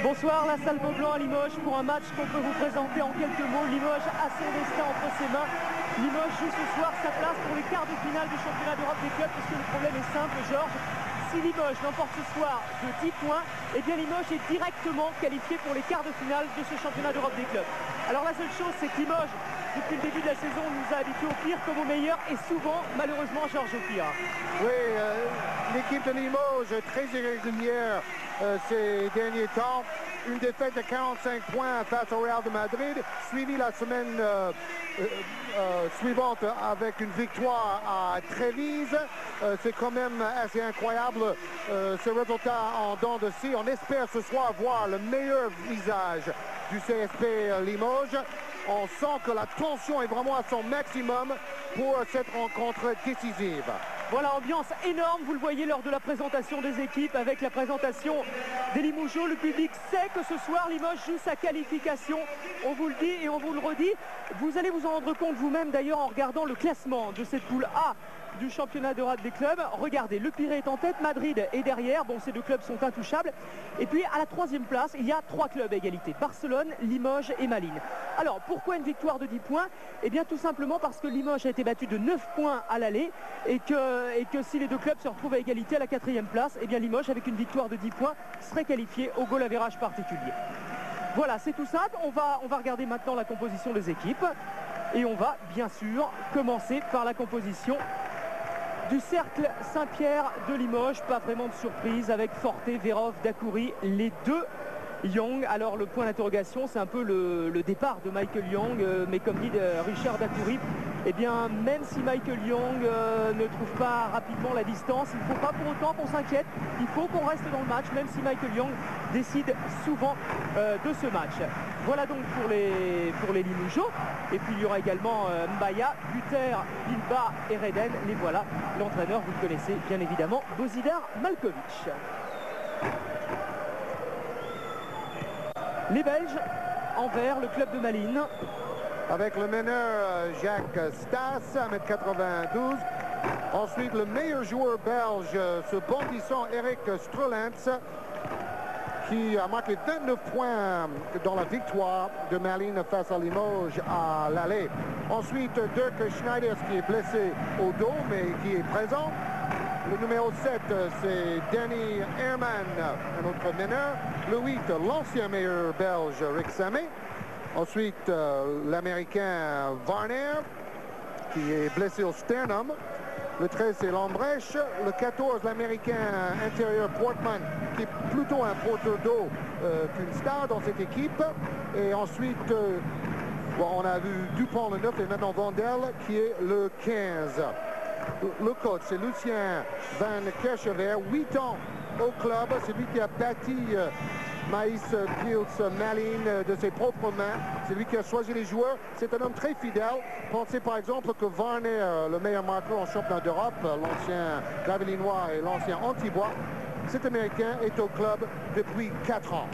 Bonsoir, la salle Beaublanc à Limoges pour un match qu'on peut vous présenter en quelques mots. Limoges a son destin entre ses mains. Limoges joue ce soir sa place pour les quarts de finale du championnat d'Europe des clubs, puisque le problème est simple, Georges. Si Limoges l'emporte ce soir de 10 points, eh bien Limoges est directement qualifié pour les quarts de finale de ce championnat d'Europe des clubs. Alors la seule chose, c'est que Limoges, depuis le début de la saison, nous a habitués au pire comme au meilleur, et souvent, malheureusement, Georges, au pire. Oui, l'équipe de Limoges, très irrégulière ces derniers temps. Une défaite de 45 points face au Real de Madrid, suivie la semaine suivante avec une victoire à Trévise. C'est quand même assez incroyable ce résultat en dents de scie. On espère ce soir voir le meilleur visage du CSP Limoges. On sent que la tension est vraiment à son maximum pour cette rencontre décisive. Voilà, ambiance énorme, vous le voyez lors de la présentation des équipes, avec la présentation des Limougeaux. Le public sait que ce soir, Limoges joue sa qualification. On vous le dit et on vous le redit. Vous allez vous en rendre compte vous-même d'ailleurs en regardant le classement de cette poule A du championnat d'Europe des clubs. Regardez, le Pirée est en tête, Madrid est derrière. Bon, ces deux clubs sont intouchables. Et puis à la troisième place, il y a 3 clubs à égalité. Barcelone, Limoges et Malines. Alors, pourquoi une victoire de 10 points? Eh bien, tout simplement parce que Limoges a été battu de 9 points à l'aller et que si les deux clubs se retrouvent à égalité à la 4e place, eh bien Limoges, avec une victoire de 10 points, serait qualifié au goal average particulier. Voilà, c'est tout simple. On va regarder maintenant la composition des équipes. Et on va, bien sûr, commencer par la composition du cercle Saint-Pierre de Limoges. Pas vraiment de surprise avec Forte, Verov, Dacoury, les deux Young. Alors le point d'interrogation, c'est un peu le départ de Michael Young, mais comme dit Richard Dacoury, eh bien même si Michael Young ne trouve pas rapidement la distance, il ne faut pas pour autant qu'on s'inquiète, il faut qu'on reste dans le match, même si Michael Young décide souvent de ce match. Voilà donc pour les Limougeaux. Et puis il y aura également Mbaya, Buter, Bilba et Reden. Les voilà, l'entraîneur, vous le connaissez bien évidemment, Bozidar Malkovic. Les Belges en vert, le club de Malines. Avec le meneur Jacques Stas, 1m92. Ensuite, le meilleur joueur belge, ce bondissant Eric Strolens, qui a marqué 29 points dans la victoire de Malines face à Limoges à l'aller. Ensuite, Dirk Schneiders qui est blessé au dos, mais qui est présent. Le numéro 7, c'est Danny Herman, un autre meneur. Le 8, l'ancien meilleur belge Rick Samé. Ensuite, l'américain Varner, qui est blessé au sternum. Le 13, c'est Lambrecht. Le 14, l'américain intérieur Portman, qui est plutôt un porteur d'eau qu'une star dans cette équipe. Et ensuite, bon, on a vu Dupont le 9 et maintenant Vandel, qui est le 15. Le coach, c'est Lucien Van Kerchever, 8 ans au club. C'est lui qui a bâti Maïs Pils Malines de ses propres mains. C'est lui qui a choisi les joueurs. C'est un homme très fidèle. Pensez par exemple que Varner, le meilleur marqueur en championnat d'Europe, l'ancien Gravelinois et l'ancien Antibois, cet Américain est au club depuis 4 ans.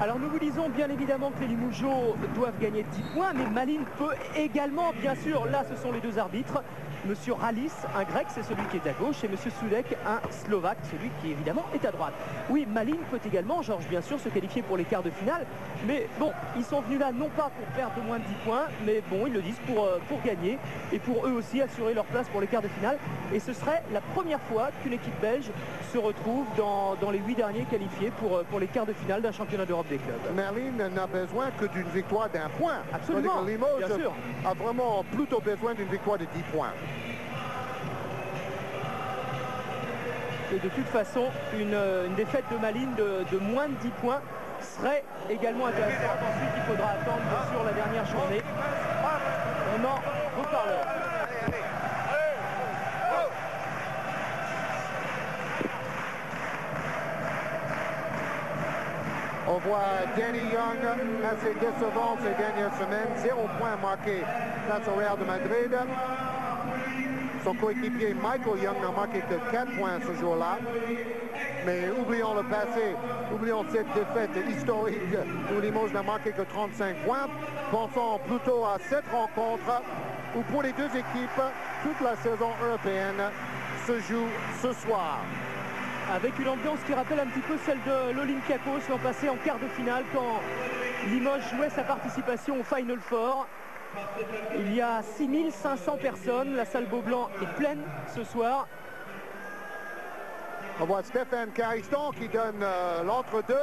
Alors nous vous disons bien évidemment que les Limougeaux doivent gagner 10 points, mais Malines peut également, bien sûr, là ce sont les deux arbitres. Monsieur Ralis, un grec, c'est celui qui est à gauche, et Monsieur Soudek, un slovaque, celui qui évidemment est à droite. Oui, Malines peut également, Georges, bien sûr, se qualifier pour les quarts de finale, mais bon, ils sont venus là non pas pour perdre de moins de 10 points, mais bon, ils le disent pour gagner, et pour eux aussi assurer leur place pour les quarts de finale. Et ce serait la première fois qu'une équipe belge se retrouve dans les 8 derniers qualifiés pour les quarts de finale d'un championnat d'Europe des clubs. Malines n'a besoin que d'une victoire d'1 point. Absolument, Limoges bien sûr, a vraiment plutôt besoin d'une victoire de 10 points. Et de toute façon, une défaite de Malines de moins de 10 points serait également intéressante. Ensuite, il faudra attendre bien sûr la dernière journée. On en reparlera. On voit Danny Young assez décevant ces dernières semaines. 0 point marqué face au Real de Madrid. Son coéquipier Michael Young n'a marqué que 4 points ce jour-là. Mais oublions le passé, oublions cette défaite historique où Limoges n'a marqué que 35 points. Pensons plutôt à cette rencontre où pour les deux équipes, toute la saison européenne se joue ce soir. avec une ambiance qui rappelle un petit peu celle de l'Olympiakos l'an passé en quart de finale quand Limoges jouait sa participation au Final Four. Il y a 6500 personnes, la salle Beaublanc est pleine ce soir. On voit Stéphane Cariston qui donne l'entre-deux.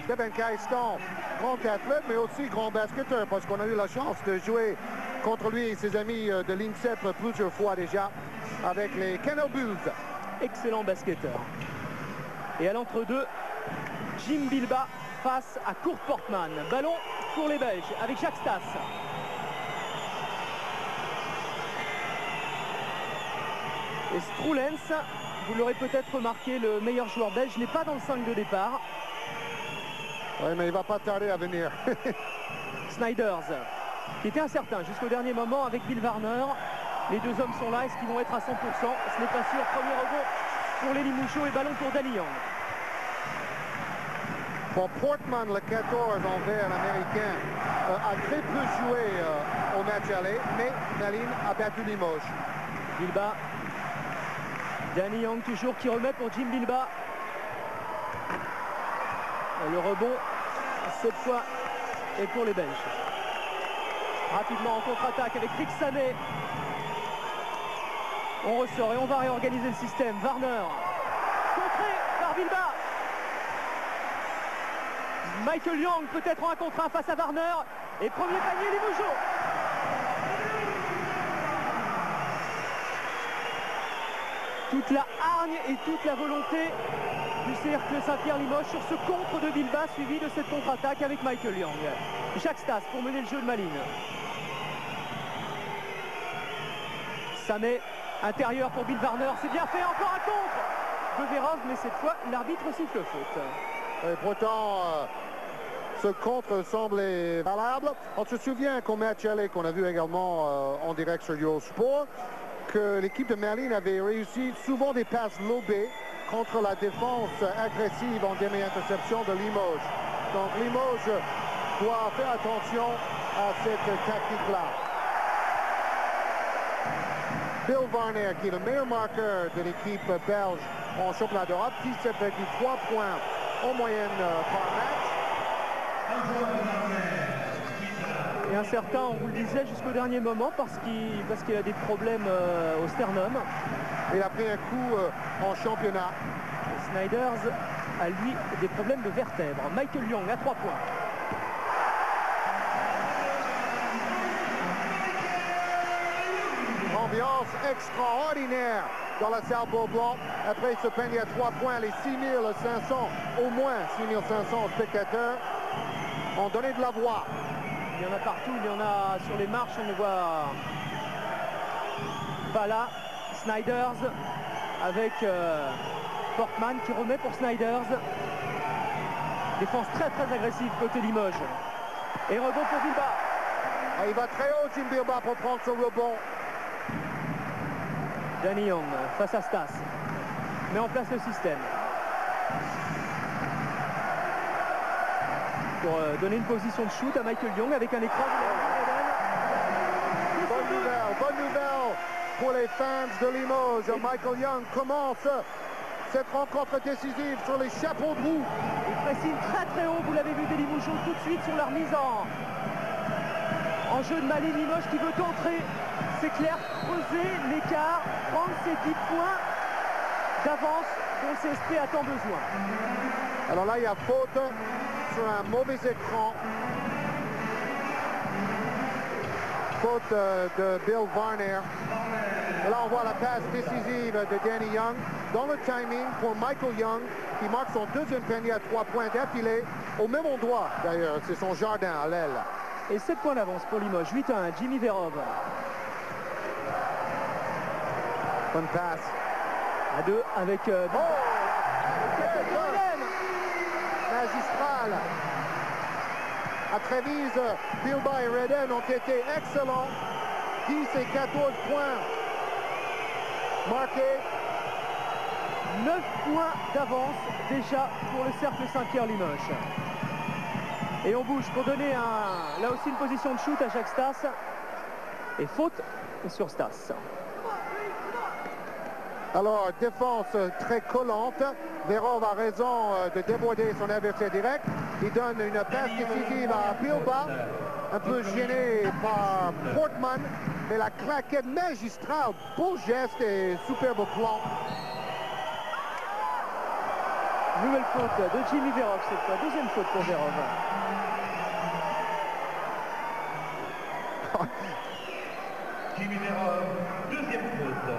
Stéphane Cariston, grand athlète, mais aussi grand basketteur, parce qu'on a eu la chance de jouer contre lui et ses amis de l'INSEP plusieurs fois déjà avec les Canal Bulls. Excellent basketteur. Et à l'entre-deux, Jim Bilbao face à Kurt Portman. Ballon pour les Belges avec Jacques Stas. Et Stroulens, vous l'aurez peut-être remarqué, le meilleur joueur belge n'est pas dans le 5 de départ. Oui, mais il va pas tarder à venir. Snyders, qui était incertain jusqu'au dernier moment avec Bill Warner. Les deux hommes sont là, est-ce qu'ils vont être à 100%? Ce n'est pas sûr. Premier rebond pour les Limougeaux et ballon pour Danny Young. Bon, Portman, le 14 envers l'Américain, a très peu joué au match aller, mais Malines a battu Limoges. Bilbao. Danny Young toujours qui remet pour Jim Bilbao. Le rebond, cette fois, est pour les Belges. Rapidement en contre-attaque avec Rick Samet. On ressort et on va réorganiser le système. Warner, contré par Bilbao. Michael Young peut-être en 1 contre 1 face à Warner. Et premier panier Limougeaux. Toute la hargne et toute la volonté du cercle Saint-Pierre-Limoges sur ce contre de Bilbao suivi de cette contre-attaque avec Michael Young. Jacques Stas pour mener le jeu de Malines. Samet, intérieur pour Bill Warner, c'est bien fait, encore un contre de Verov, mais cette fois l'arbitre siffle faute. Et pourtant, ce contre semblait valable. On se souvient qu'au match aller qu'on a vu également en direct sur Eurosport, que l'équipe de Malines avait réussi souvent des passes lobées contre la défense agressive en demi-interception de Limoges. Donc Limoges doit faire attention à cette tactique-là. Bill Warner, qui est le meilleur marqueur de l'équipe belge en championnat d'Europe, 17,3 points en moyenne par match. Et incertain, on vous le disait, jusqu'au dernier moment parce qu'il a des problèmes au sternum. Il a pris un coup en championnat. Et Snyders a lui des problèmes de vertèbres. Michael Young à 3 points. Ambiance extraordinaire dans la salle Beaublanc. Après ce panier à 3 points, les 6500, au moins 6500 spectateurs ont donné de la voix. Il y en a partout, il y en a sur les marches, on ne voit pas là. Snyders avec Portman qui remet pour Snyders. Défense très agressive côté Limoges. Et rebond pour Bilbao. Et il va très haut Jim Bilbao pour prendre son rebond. Danny Young face à Stas. Met en place le système. Pour donner une position de shoot à Michael Young avec un écran. Bonne nouvelle pour les fans de Limoges. Michael Young commence cette rencontre décisive sur les chapeaux de roue. Il pressine très haut, vous l'avez vu des Limougeaux tout de suite sur leur mise en jeu de Malines. Limoges qui veut entrer, c'est clair, creuser l'écart, prendre ses 10 points d'avance dont le CSP a tant besoin. Alors là, il y a faute sur un mauvais écran. Faute de Bill Warner. Et là, on voit la passe décisive de Danny Young dans le timing pour Michael Young qui marque son deuxième panier à 3 points d'affilée au même endroit d'ailleurs. C'est son jardin à l'aile. Et 7 points d'avance pour Limoges. 8-1, Jimmy Verov. Bonne passe. À 2 avec... Magistral. À Trévise, Bilbao et Redden ont été excellents. 10 et 14 points marqués. 9 points d'avance déjà pour le cercle Saint-Pierre-Limoges. Et on bouge pour donner là aussi une position de shoot à Jacques Stas. Et faute sur Stas. Alors, défense très collante Verov a raison de déborder son adversaire direct. Il donne une passe décisive à Bilba, un peu gêné par Portman, mais la claquette magistrale, beau geste et superbe plan. Nouvelle faute de Jimmy Verov cette fois, deuxième faute pour Verov. Jimmy Verov, deuxième faute.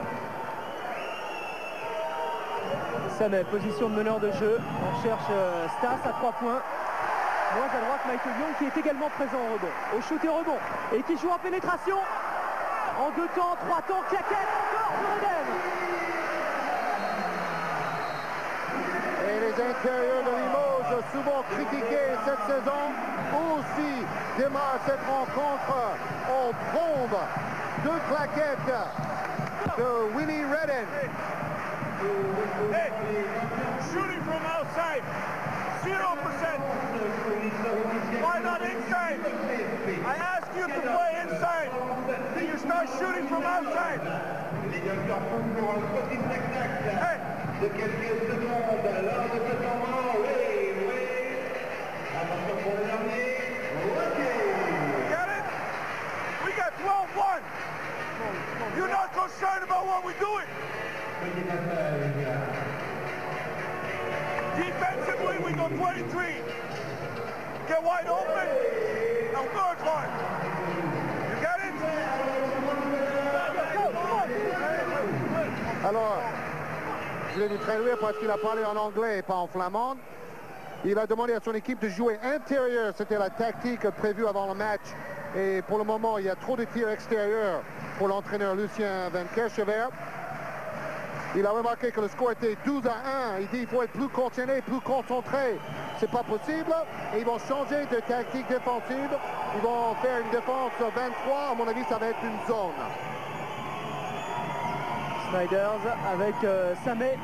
Samet, position de meneur de jeu. On cherche Stas à 3 points. Moins à droite, Michael Young qui est également présent au rebond. Au shoot et rebond. Et qui joue en pénétration. En 2 temps, 3 temps, claquette encore pour Eden. Et les intérieurs de Limoges, souvent critiqués cette saison, aussi démarrent cette rencontre. On bombe 2 claquettes de Willie Redden. Hey, shooting from outside, 0%. Why not inside? I ask you to play inside. And you start shooting from outside. Hey. De quelques secondes, lors de ce moment, oui. Attention pour le dernier. Get it? We got 12-1. You're not concerned about what we're doing. Defensively, we go 23. Get wide open. Now work hard. You get it? Alors, je voulais vous traduire parce qu'il a parlé en anglais et pas en flamande. Il a demandé à son équipe de jouer intérieur. C'était la tactique prévue avant le match. Et pour le moment, il y a trop de tirs extérieurs pour l'entraîneur Lucien Van Kerchever. Il a remarqué que le score était 12-1. Il dit qu'il faut être plus concentré, plus concentré. C'est pas possible. Et ils vont changer de tactique défensive. Ils vont faire une défense 23. À mon avis, ça va être une zone. Snyders avec Samet.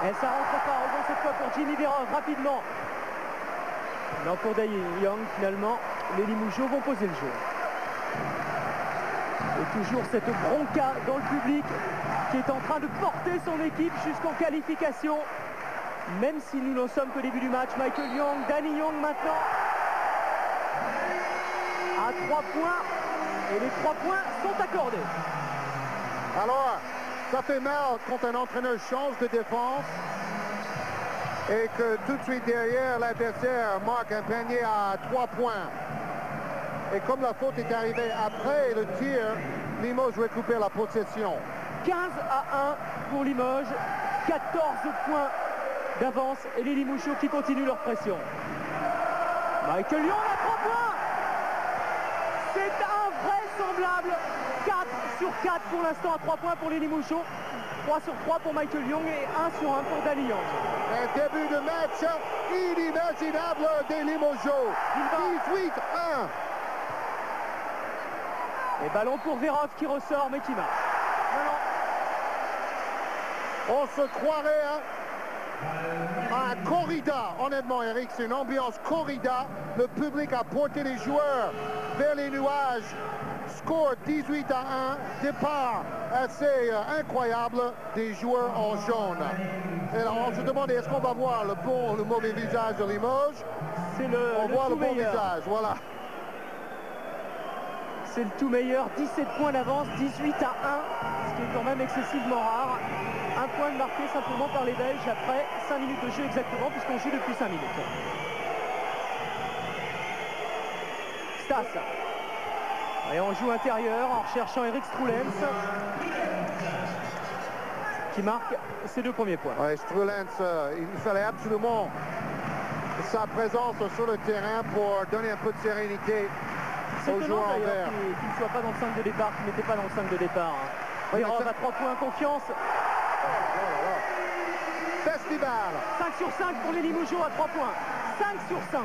Et ça rentre pas. Rebond cette fois pour Jimmy Verov rapidement. Non, pour Dai Young finalement. Les Limougeaux vont poser le jeu. Et toujours cette bronca dans le public qui est en train de porter son équipe jusqu'en qualification. Même si nous n'en sommes qu'au début du match. Michael Young, Danny Young maintenant. À 3 points. Et les 3 points sont accordés. Alors, ça fait mal quand un entraîneur change de défense et que tout de suite derrière, l'adversaire marque un panier à 3 points. Et comme la faute est arrivée après le tir, Limoges récupère la possession. 15-1 pour Limoges, 14 points d'avance et les Limougeaux qui continuent leur pression. Michael Young à 3 points. C'est invraisemblable. 4 sur 4 pour l'instant à 3 points pour les Limougeaux. 3 sur 3 pour Michael Young et 1 sur 1 pour Danny Young. Un début de match inimaginable des Limougeaux. 18-1. Et ballon pour Verov qui ressort mais qui marche. On se croirait à un corrida. Honnêtement, Eric, c'est une ambiance corrida. Le public a porté les joueurs vers les nuages. Score 18-1. Départ assez incroyable des joueurs en jaune. Et alors, on se demande, est-ce qu'on va voir le bon ou le mauvais visage de Limoges? On voit le bon visage, voilà. C'est le tout meilleur, 17 points d'avance, 18-1, ce qui est quand même excessivement rare. Un point marqué simplement par les Belges après 5 minutes de jeu exactement, puisqu'on joue depuis 5 minutes. Stas. Et on joue intérieur en recherchant Eric Strulens, qui marque ses 2 premiers points. Ouais, Strulens, il fallait absolument sa présence sur le terrain pour donner un peu de sérénité. C'est étonnant d'ailleurs qu'il ne soit pas dans le 5 de départ, qu'il n'était pas dans le 5 de départ. Verov à 3 points, confiance. Festival. 5 sur 5 pour les Limougeaux à 3 points. 5 sur 5.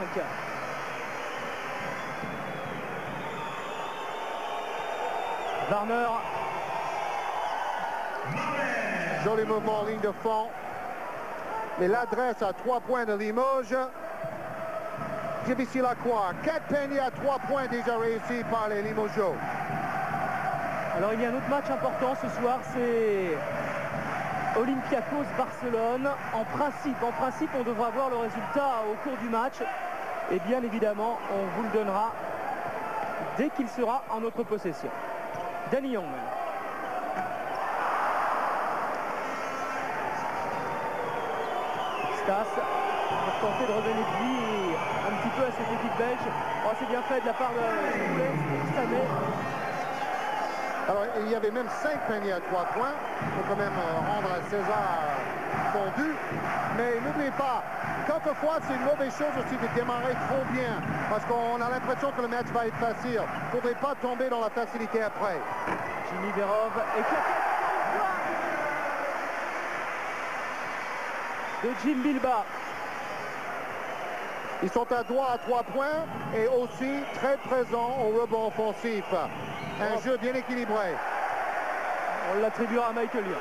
Warner. Joli mouvement en ligne de fond. Mais l'adresse à 3 points de Limoges. Difficile à croire. 4 paniers à 3 points déjà réussis par les Limougeaux. Alors il y a un autre match important ce soir, c'est Olympiakos Barcelone. En principe, on devra avoir le résultat au cours du match. Et bien évidemment, on vous le donnera dès qu'il sera en notre possession. Danny Young. Stas pour tenter de redonner de vie un petit peu à cette équipe belge. Oh, c'est bien fait de la part de Samet. Alors, il y avait même 5 paniers à 3 points. Il faut quand même rendre à César son dû. Mais n'oubliez pas, quelquefois, c'est une mauvaise chose aussi de démarrer trop bien. Parce qu'on a l'impression que le match va être facile. Il ne faudrait pas tomber dans la facilité après. Jimmy Verov éclate de Jim Bilbao. Ils sont à droit à 3 points et aussi très présents au rebond offensif. Un jeu bien équilibré. On l'attribuera à Michael Young.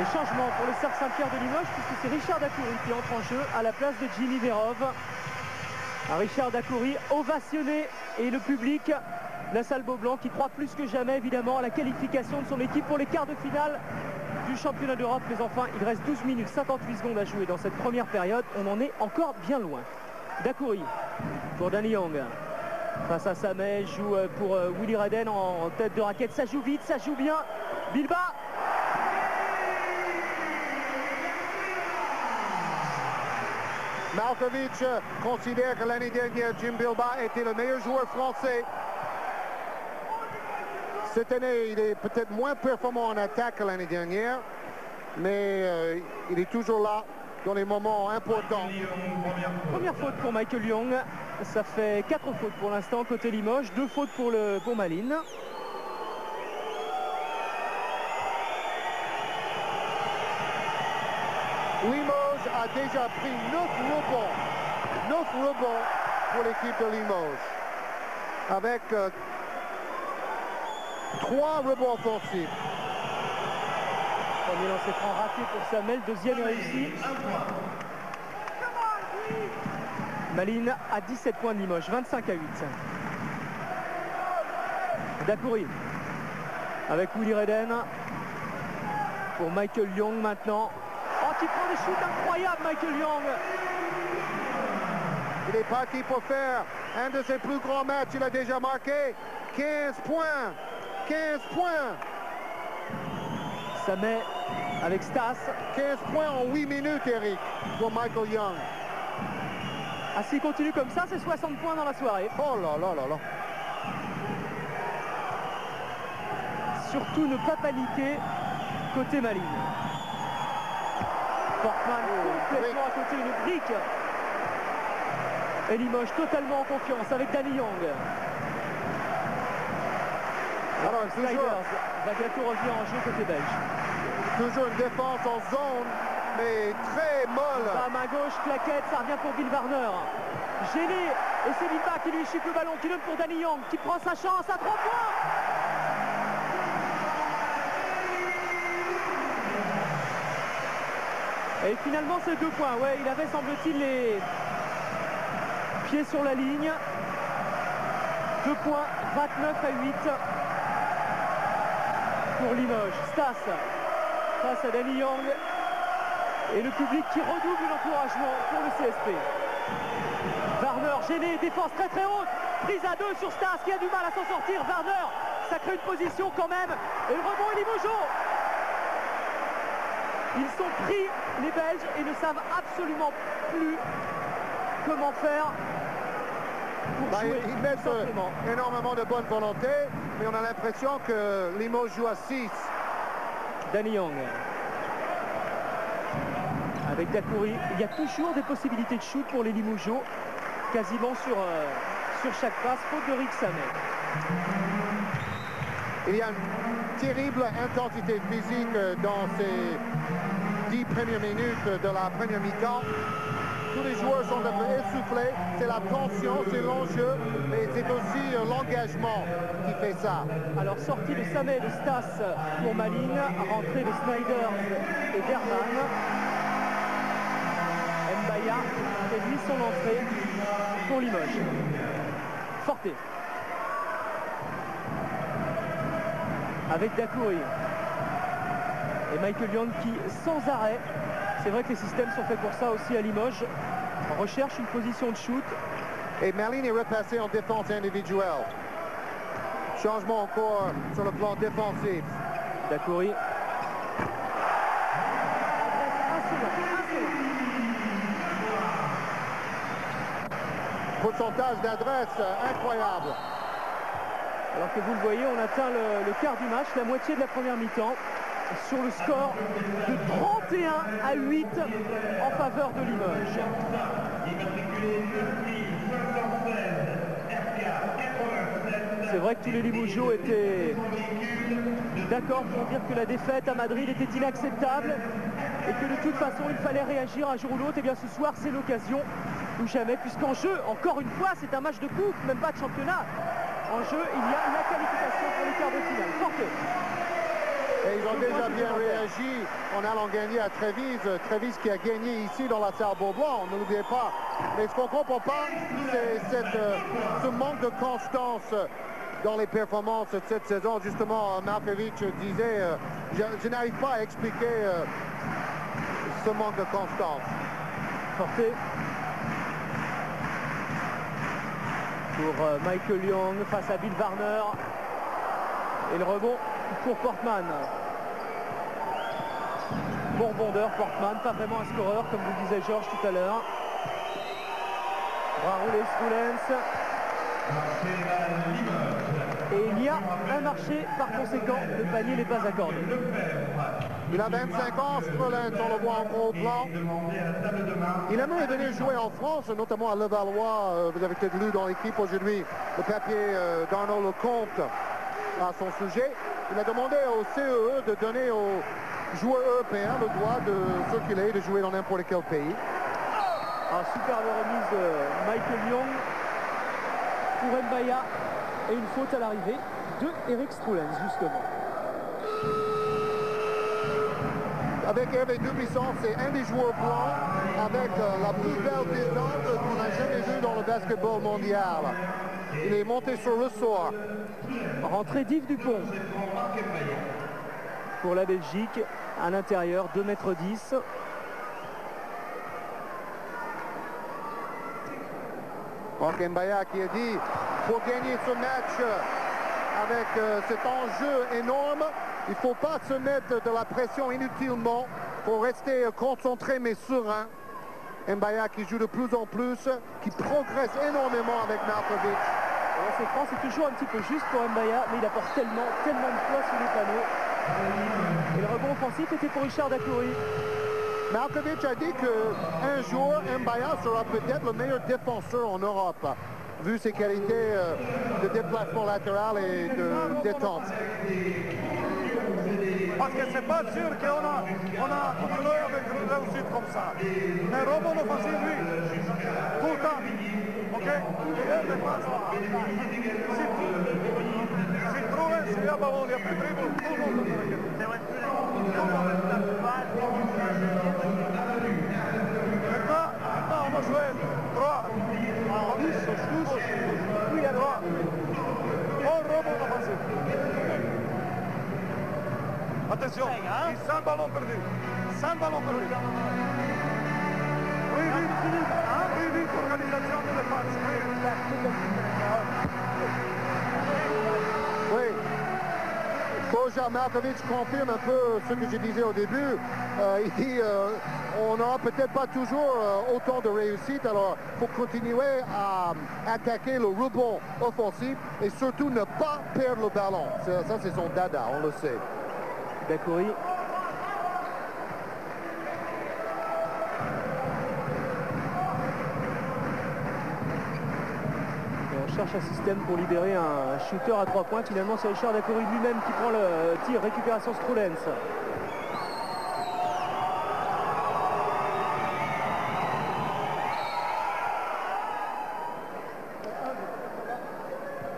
Et changement pour le Cercle Saint-Pierre de Limoges puisque c'est Richard Dacoury qui entre en jeu à la place de Jimmy Verov. Richard Dacoury ovationné et le public, la salle Beaublanc qui croit plus que jamais évidemment à la qualification de son équipe pour les quarts de finale du championnat d'Europe. Mais enfin, il reste 12 minutes 58 secondes à jouer dans cette première période. On en est encore bien loin. Dacoury pour Danny Young. Face à Samet, joue pour Willy Redden en tête de raquette. Ça joue vite, ça joue bien. Bilbao. Malkovich considère que l'année dernière, Jim Bilbao était le meilleur joueur français. Cette année, il est peut-être moins performant en attaque que l'année dernière, mais il est toujours là dans les moments importants. Première faute pour Michael Young. Ça fait 4 fautes pour l'instant côté Limoges, 2 fautes pour Malines. Limoges a déjà pris 9 rebonds. 9 rebonds pour l'équipe de Limoges. Avec 3 rebonds offensifs. Premier lancer franc raté pour Samuel, deuxième réussi. Malines à 17 points de Limoges, 25 à 8. Dacoury avec Willy Redden pour Michael Young maintenant. Oh, qui prend des shoots incroyables, Michael Young. Il est parti pour faire un de ses plus grands matchs. Il a déjà marqué 15 points. 15 points. Ça met avec Stas. 15 points en 8 minutes, Eric, pour Michael Young. Ah, s'il continue comme ça, c'est 60 points dans la soirée. Oh là là là là. Surtout ne pas paniquer côté Malines. Portman complètement à côté, une brique. Et Limoges totalement en confiance avec Danny Young. Alors, Sliders va bientôt revenir en jeu côté belge. Toujours une défense en zone, mais très molle. À main gauche, claquette, ça revient pour Bill Warner. Gêné, et c'est Bilbao qui lui chute le ballon, qui donne pour Danny Young, qui prend sa chance à 3 points. Et finalement, c'est 2 points. Ouais, il avait, semble-t-il, les pieds sur la ligne. 2 points, 29 à 8 pour Limoges. Stas face à Danny Young. Et le public qui redouble l'encouragement pour le CSP. Warner gêné, défense très très haute. Prise à 2 sur Stas qui a du mal à s'en sortir. Warner, ça crée une position quand même. Et le rebond est Limoges. Ils sont pris, les Belges, et ne savent absolument plus comment faire pour jouer. Ils mettent énormément de bonne volonté, mais on a l'impression que Limoges joue à 6. Danny Young. Avec Dacoury, il y a toujours des possibilités de shoot pour les Limougeaux, quasiment sur chaque passe, faute de Rick Samet. Il y a une terrible intensité physique dans ces 10 premières minutes de la première mi-temps. Tous les joueurs sont un peu essoufflés, c'est la tension, c'est l'enjeu, mais c'est aussi l'engagement qui fait ça. Alors sortie de Samet, de Stas pour Malines, rentrée de Snyder et Berman. Mbaya fait lui son entrée pour Limoges. Forté. avec Dacoury. Et Michael Young qui, sans arrêt, c'est vrai que les systèmes sont faits pour ça aussi à Limoges, recherche une position de shoot. Et Merlin est repassé en défense individuelle. Changement encore sur le plan défensif. Dacoury. Pourcentage d'adresse incroyable. Alors que vous le voyez, on atteint le quart du match, la moitié de la première mi-temps, sur le score de 31-8 en faveur de Limoges. C'est vrai que tous les Limogeaux étaient d'accord pour dire que la défaite à Madrid était inacceptable et que de toute façon il fallait réagir un jour ou l'autre. Et bien ce soir c'est l'occasion ou jamais, puisqu'en jeu, encore une fois, c'est un match de coupe, même pas de championnat. En jeu, il y a la qualification pour les quarts de finale. Forte. Et ils ont déjà bien réagi en allant gagner à Trévise. Trévise qui a gagné ici dans la salle Beaublanc, ne l'oubliez pas. Mais ce qu'on ne comprend pas, c'est ce manque de constance dans les performances de cette saison. Justement, Markovic disait, je n'arrive pas à expliquer ce manque de constance. Forte. Pour Michael Young face à Bill Warner. Et le rebond pour Portman. Bon rebondeur Portman, pas vraiment un scoreur comme vous disait Georges tout à l'heure. Bras roulé Strulens. Et il y a un marché, par conséquent, le panier n'est pas accordé. Il a 25 ans, Strulens, on le voit en gros plan. Il aimerait venir jouer en France, notamment à Levallois. Vous avez peut-être lu dans l'équipe aujourd'hui le papier d'Arnaud Lecomte à son sujet. Il a demandé au CEE de donner aux joueurs européens le droit de circuler, de jouer dans n'importe quel pays. Un superbe remise de Michael Young pour Mbaya et une faute à l'arrivée de Eric Strulens, justement. Avec Hervé Dubuisson, c'est un des joueurs blancs avec la plus belle descente qu'on n'a jamais vue dans le basketball mondial. Il est monté sur le sort. Rentrée d'Yves Dupont pour la Belgique, à l'intérieur, 2,10 m. Marc Mbaya qui a dit, pour gagner ce match avec cet enjeu énorme, il ne faut pas se mettre de la pression inutilement, il faut rester concentré mais serein. Mbaya qui joue de plus en plus, qui progresse énormément avec Markovic. C'est franc, c'est toujours un petit peu juste pour Mbaya, mais il apporte tellement de poids sur les panneaux. Et le rebond offensif était pour Richard Dacoury. Markovic a dit qu'un jour, Mbaya sera peut-être le meilleur défenseur en Europe, vu ses qualités de déplacement latéral et de détente. Parce que c'est pas sûr qu'on a continué avec une réussite comme ça. Mais rebond offensif, oui, tout le temps. Ok? Si Strulens, il y a ballon, il y a plus de dribble, tout le monde peut faire. Maintenant, on va jouer 3. Oui, à droite. Bon rebond offensif. Attention, sans ballon perdu. Sans ballon perdu. Oui, vite, organisation de défense. Oui. Bojan Markovic confirme un peu ce que je disais au début. Il dit on n'aura peut-être pas toujours autant de réussite, alors il faut continuer à attaquer le rebond offensif et surtout ne pas perdre le ballon. Ça c'est son dada, on le sait. Dacoury. On cherche un système pour libérer un shooter à 3 points. Finalement, c'est Richard Dacoury lui-même qui prend le tir. Récupération Strulens.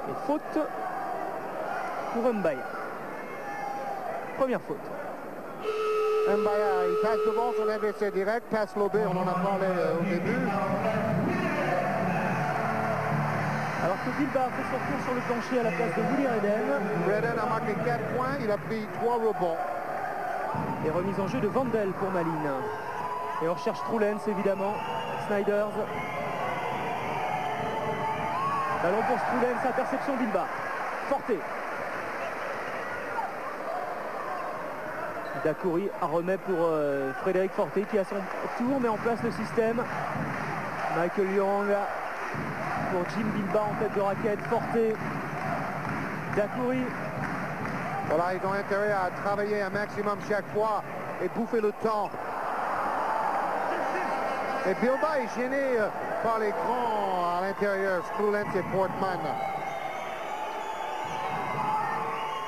Et faute pour Mbaya. Première faute. Mbaya, il passe devant son adversaire direct, passe lobé, on en a parlé au début. Alors que Bilbao fait son retour sur le plancher à la place de Willy Redden. Redden a marqué 4 points, il a pris 3 rebonds. Et remise en jeu de Vandel pour Malines. Et on recherche Troulens évidemment. Snyders. Ballon pour Troulens, interception Bilbao. Forté. Dacoury remet pour Frédéric Forté qui à son tour met en place le système. Michael Young pour Jim Bilbao en tête de raquette. Forté. Dacoury. Voilà, ils ont intérêt à travailler un maximum chaque fois et bouffer le temps. Et Bilbao est gêné par les grands à l'intérieur, Strulens et Portman.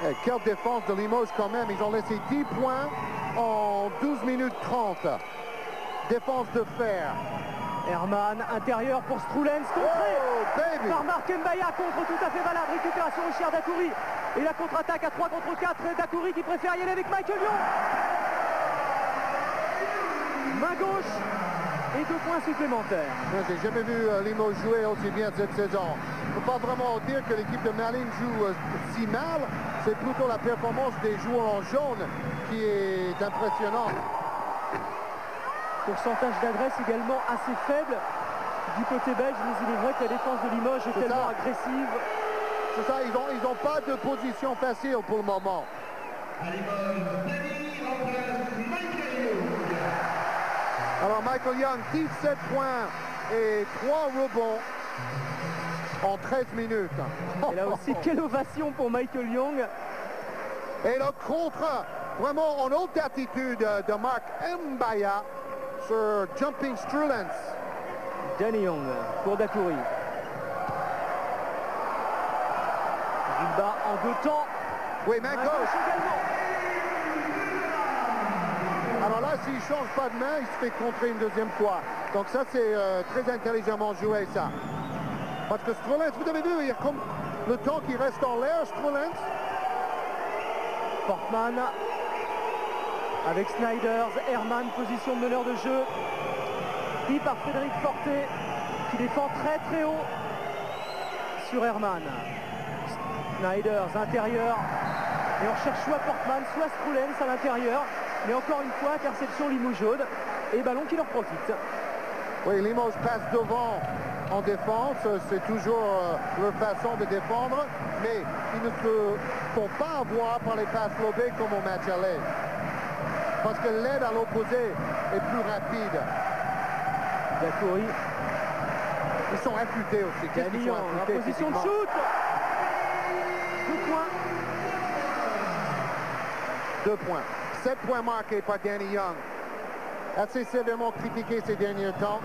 Et quelle défense de Limoges quand même, ils ont laissé 10 points en 12 minutes 30. Défense de fer. Herman, intérieur pour Strulens, contré par Mark Mbaya, contre tout à fait valable, récupération Richard Dacoury. Et la contre-attaque à 3 contre 4, Dacoury qui préfère y aller avec Michael Young. Main gauche et 2 points supplémentaires. J'ai jamais vu Limoges jouer aussi bien cette saison. On ne peut pas vraiment dire que l'équipe de Malines joue si mal, c'est plutôt la performance des joueurs en jaune qui est impressionnante. Pourcentage d'adresse également assez faible du côté belge, mais il est vrai que la défense de Limoges est tellement agressive. C'est ça, ils n'ont pas de position facile pour le moment. Alors Michael Young, 17 points et 3 rebonds en 13 minutes. Et là aussi, quelle ovation pour Michael Young. Et le contre, vraiment en haute attitude de Mark Mbaya sur Jumping Strulens. Danny Young pour Dacoury. Bilbao en 2 temps. Oui, main gauche. Également. Alors là, s'il ne change pas de main, il se fait contrer une deuxième fois. Donc ça, c'est très intelligemment joué, ça. Parce que Strulens, vous avez vu, il y a comme le temps qui reste en l'air, Strulens. Portman avec Snyders, Herman, position de meneur de jeu. Pris par Frédéric Forté, qui défend très très haut sur Herman. Snyders, intérieur. Et on cherche soit Portman, soit Strulens à l'intérieur. Mais encore une fois, interception Limoges et ballon qui leur profite. Oui, Limoges passe devant en défense, c'est toujours leur façon de défendre, mais ils ne se font pas avoir par les passes lobées comme au match aller. Parce que l'aide à l'opposé est plus rapide. Dacoury. Ils sont affûtés aussi. Danny Young en position de shoot. 2 points. 2 points. 7 points marqués par Danny Young. Assez sévèrement critiqué ces derniers temps.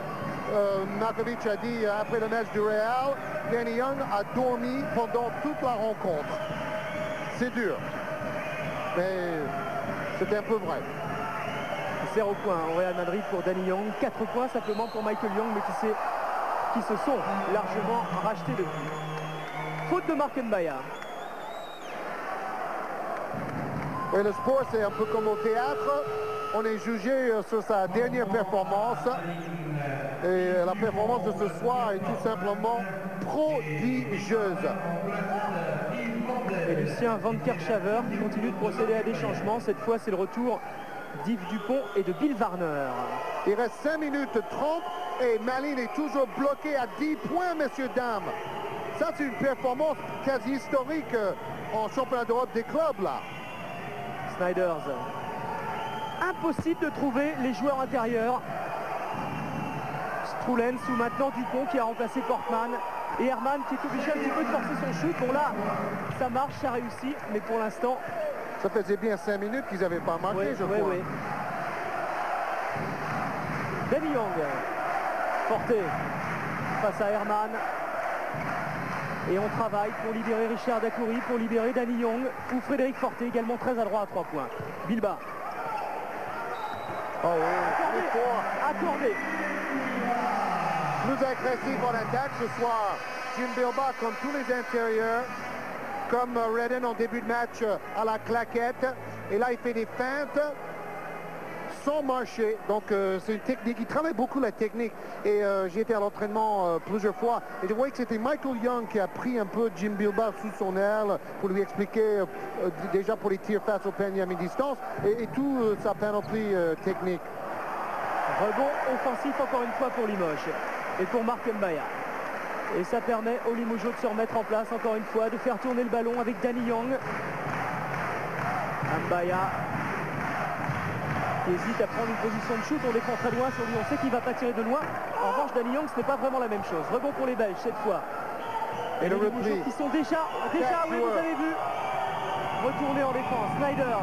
Markovic a dit après le match du Real, Danny Young a dormi pendant toute la rencontre. C'est dur. Mais c'est un peu vrai. 0 points au Real Madrid pour Danny Young. 4 points simplement pour Michael Young, mais qui se sont largement rachetés depuis. Faute de Mark Mbaya. Oui, le sport, c'est un peu comme au théâtre. On est jugé sur sa dernière performance. Et la performance de ce soir est tout simplement prodigieuse. Et Lucien Van Kerchaver qui continue de procéder à des changements. Cette fois, c'est le retour d'Yves Dupont et de Bill Warner. Il reste 5 minutes 30 et Malines est toujours bloqué à 10 points, messieurs, dames. Ça, c'est une performance quasi historique en championnat d'Europe des clubs, là. Snyders. Impossible de trouver les joueurs intérieurs. Strulens ou maintenant Dupont qui a remplacé Portman. Et Herman qui est obligé un petit peu de forcer son shoot. Bon là, ça marche, ça réussit. Mais pour l'instant... Ça faisait bien 5 minutes qu'ils n'avaient pas marqué, je crois. Oui. Danny Young. Porté face à Herman. Et on travaille pour libérer Richard Dacoury, pour libérer Danny Young ou Frédéric Forté, également très adroit à 3 points. Bilbao. Oh oui, accordé. Plus agressif en attaque ce soir. Jim Bilbao comme tous les intérieurs, comme Redden en début de match à la claquette. Et là, il fait des feintes. sans marcher. Donc c'est une technique, il travaille beaucoup la technique. Et j'ai été à l'entraînement plusieurs fois et je voyais que c'était Michael Young qui a pris un peu Jim Bilbao sous son aile pour lui expliquer déjà pour les tirs face au panier à mi-distance et tout sa panoplie technique. Rebond offensif encore une fois pour Limoges et pour Marc Mbaya. Et ça permet aux Limogeaux de se remettre en place encore une fois, de faire tourner le ballon avec Danny Young. Mbaya qui hésite à prendre une position de shoot, on défend très loin sur lui, on sait qu'il ne va pas tirer de loin. En revanche, Danny Young, ce n'est pas vraiment la même chose. Rebond pour les Belges cette fois. Et les Limogeaux qui sont déjà, oui, vous avez vu, retournés en défense. Snyders.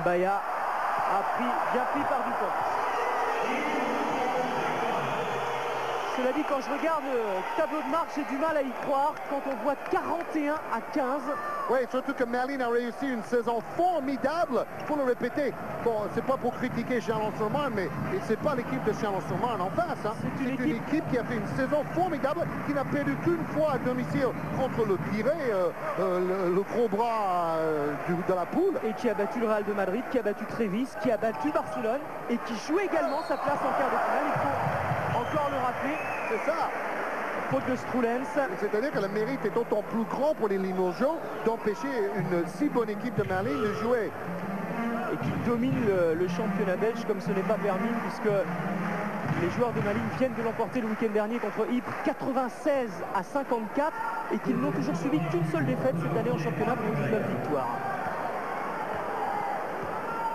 Mbaya a bien pris par Dupont. Cela dit, quand je regarde le tableau de marque, j'ai du mal à y croire quand on voit 41 à 15. Oui, surtout que Malines a réussi une saison formidable, il faut le répéter. Bon, c'est pas pour critiquer Chalon-sur-Marne, mais c'est pas l'équipe de Chalon-sur-Marne en face. Hein. C'est une équipe qui a fait une saison formidable, qui n'a perdu qu'une fois à domicile contre le Pirée, le gros bras de la poule. Et qui a battu le Real de Madrid, qui a battu Trévis, qui a battu Barcelone et qui joue également sa place en quart de finale. Il faut encore le rappeler. C'est ça. Faute de Stroulens. C'est-à-dire que le mérite est d'autant plus grand pour les Limogeaux d'empêcher une si bonne équipe de Malines de jouer. Et qui domine le championnat belge comme ce n'est pas permis puisque les joueurs de Malines viennent de l'emporter le week-end dernier contre Ypres 96 à 54 et qu'ils n'ont toujours subi qu'une seule défaite cette année en championnat pour 19 victoires.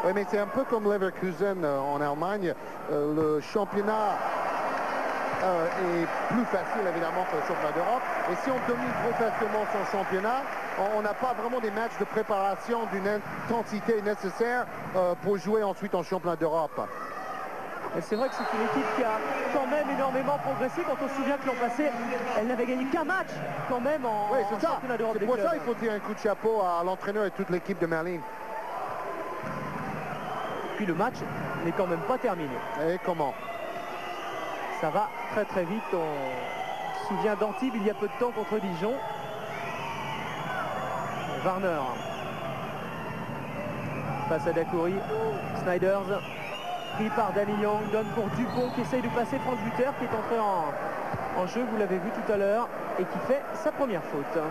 Oui, mais c'est un peu comme Leverkusen en Allemagne. Le championnat est plus facile évidemment que le championnat d'Europe. Et si on domine trop facilement son championnat, on n'a pas vraiment des matchs de préparation d'une intensité nécessaire pour jouer ensuite en championnat d'Europe. Et c'est vrai que c'est une équipe qui a quand même énormément progressé. Quand on se souvient que l'an passé, elle n'avait gagné qu'un match quand même en championnat d'Europe. C'est pour ça qu'il faut tirer un coup de chapeau à l'entraîneur et toute l'équipe de Malines. Puis le match n'est quand même pas terminé. Et comment? Ça va très très vite. On se souvient d'Antibes il y a peu de temps contre Dijon. Warner face à Dacoury. Snyders pris par Danny Young, donne pour Dupont qui essaye de passer Franck Buter qui est entré en jeu, vous l'avez vu tout à l'heure, et qui fait sa première faute.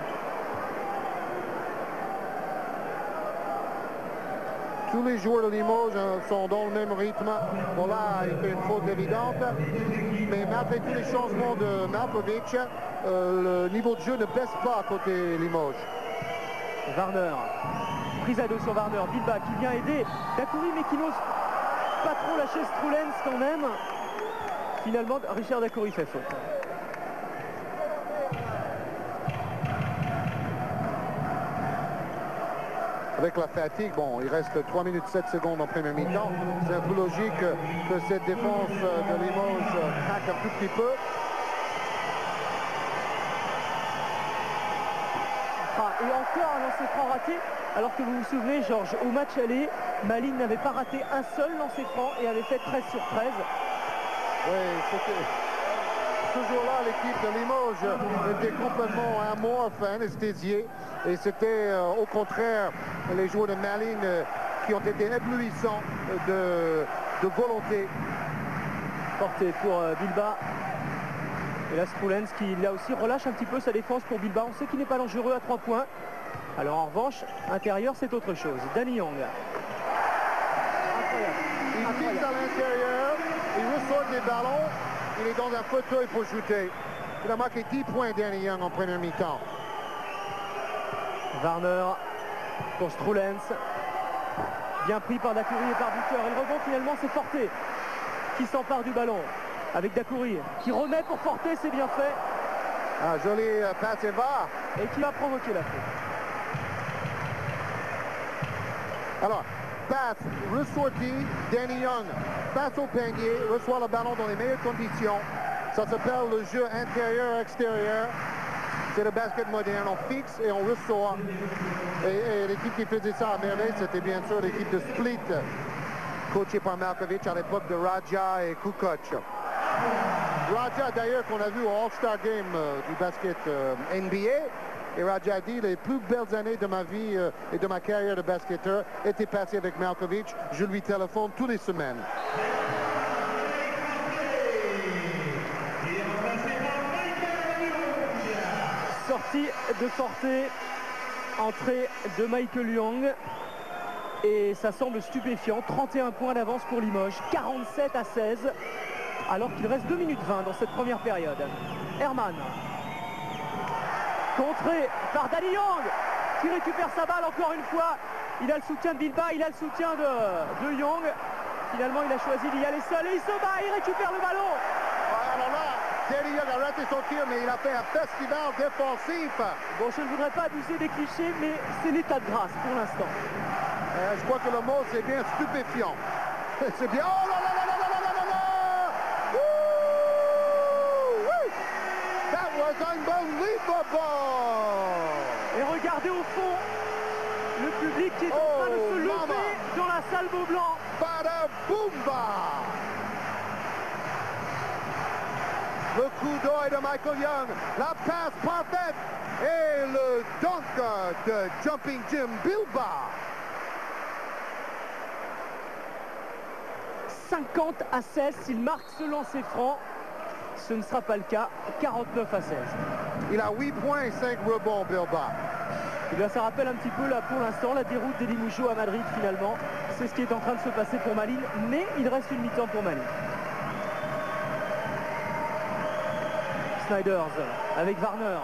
Tous les joueurs de Limoges sont dans le même rythme. Bon là, il fait une faute évidente. Mais malgré tous les changements de Malkovic, le niveau de jeu ne baisse pas à côté Limoges. Warner, prise à dos sur Warner. Bilbao qui vient aider Dacoury mais qui n'ose pas trop lâcher Stroulens quand même. Finalement, Richard Dacoury fait faute. Avec la fatigue, bon, il reste 3 minutes 7 secondes en première mi-temps. C'est un peu logique que cette défense de Limoges craque un tout petit peu. Et encore un lancer franc raté, alors que vous vous souvenez, Georges, au match aller, Malines n'avait pas raté un seul lancer franc et avait fait 13 sur 13. Oui, c'était toujours là, l'équipe de Limoges était complètement amorphe, anesthésiée. Et c'était au contraire les joueurs de Malines qui ont été éblouissants de volonté. Porté pour Bilbao. Et là, Stroulens qui là aussi relâche un petit peu sa défense pour Bilbao. On sait qu'il n'est pas dangereux à 3 points. Alors en revanche, intérieur, c'est autre chose. Danny Young. Il fixe à l'intérieur, il ressort des ballons, il est dans un fauteuil pour shooter. Il a marqué 10 points Danny Young en première mi-temps. Warner pour Stroulens. Bien pris par Dacoury et par Buter. Et le rebond finalement, c'est Forté qui s'empare du ballon. Avec Dacoury qui remet pour Forté, c'est bien fait. Ah, joli passe et va. Et qui va provoquer la faute. Alors, passe, ressorti, Danny Young passe au panier, reçoit le ballon dans les meilleures conditions. Ça s'appelle le jeu intérieur-extérieur. C'est le basket moderne, on fixe et on ressort. Et l'équipe qui faisait ça à merveille, c'était bien sûr l'équipe de Split, coachée par Malkovic à l'époque de Raja et Kukoc. Raja d'ailleurs qu'on a vu au All-Star Game du basket NBA Et Raja dit, les plus belles années de ma vie et de ma carrière de basketteur étaient passées avec Malkovich. Je lui téléphone toutes les semaines. Sortie de Forte, entrée de Michael Young. Et ça semble stupéfiant. 31 points d'avance pour Limoges, 47-16. Alors qu'il reste 2 minutes 20 dans cette première période. Herman. Contré par Danny Young, qui récupère sa balle encore une fois. Il a le soutien de Bilba, il a le soutien de Young. Finalement, il a choisi d'y aller seul et il se bat, il récupère le ballon. Alors là, Danny Young a raté son tir, mais il a fait un festival défensif. Bon, je ne voudrais pas abuser des clichés, mais c'est l'état de grâce pour l'instant. Je crois que le mot, c'est bien stupéfiant. C'est bien... Oh là là là là là là là là! Woo! That was unbelievable! Et regardez au fond, le public qui est en train de se lever dans la salle Beaublanc. Bada Boomba! Le coup d'œil de Michael Young, la passe parfaite et le dunk de Jumping Jim Bilba. 50-16, s'il marque ce lancer franc, ce ne sera pas le cas. 49-16. Il a 8 points et 5 rebonds, Bilba. Et bien, ça rappelle un petit peu là pour l'instant la déroute d'Elie Mouchot à Madrid finalement. C'est ce qui est en train de se passer pour Malines, mais il reste une mi-temps pour Malines. Snyders avec Warner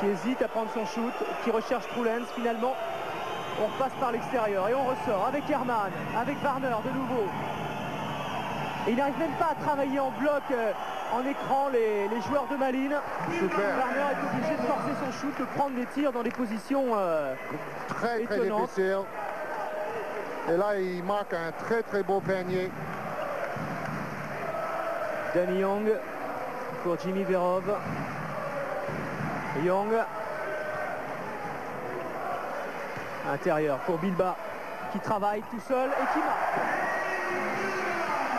qui hésite à prendre son shoot, qui recherche Troulens. Finalement, on repasse par l'extérieur et on ressort avec Herman, avec Warner de nouveau. Et il n'arrive même pas à travailler en bloc en écran les joueurs de Malines. Super. Warner est obligé de forcer son shoot, de prendre des tirs dans des positions très étonnantes. difficile. Et là, il marque un très beau panier. Danny Young pour Jimmy Verov. Young. Intérieur pour Bilba qui travaille tout seul et qui marque.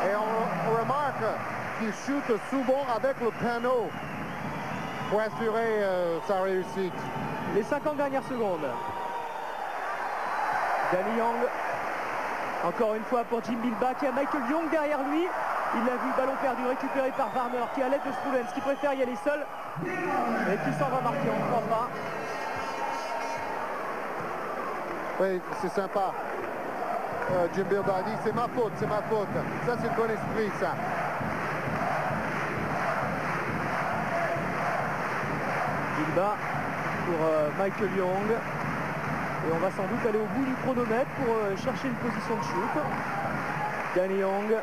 Et on remarque qu'il shoot souvent avec le panneau pour assurer sa réussite. Les 50 dernières secondes. Danny Young. Encore une fois pour Jim Bilba qui a Michael Young derrière lui. Il l'a vu, ballon perdu récupéré par Warner qui est à l'aide de Struvens qui préfère y aller seul et qui s'en va marquer, on ne croit pas. Oui, c'est sympa. Jim Bilba a dit c'est ma faute, c'est ma faute. Ça, c'est le bon esprit, ça. Bilba pour Michael Young. Et on va sans doute aller au bout du chronomètre pour chercher une position de shoot. Danny Young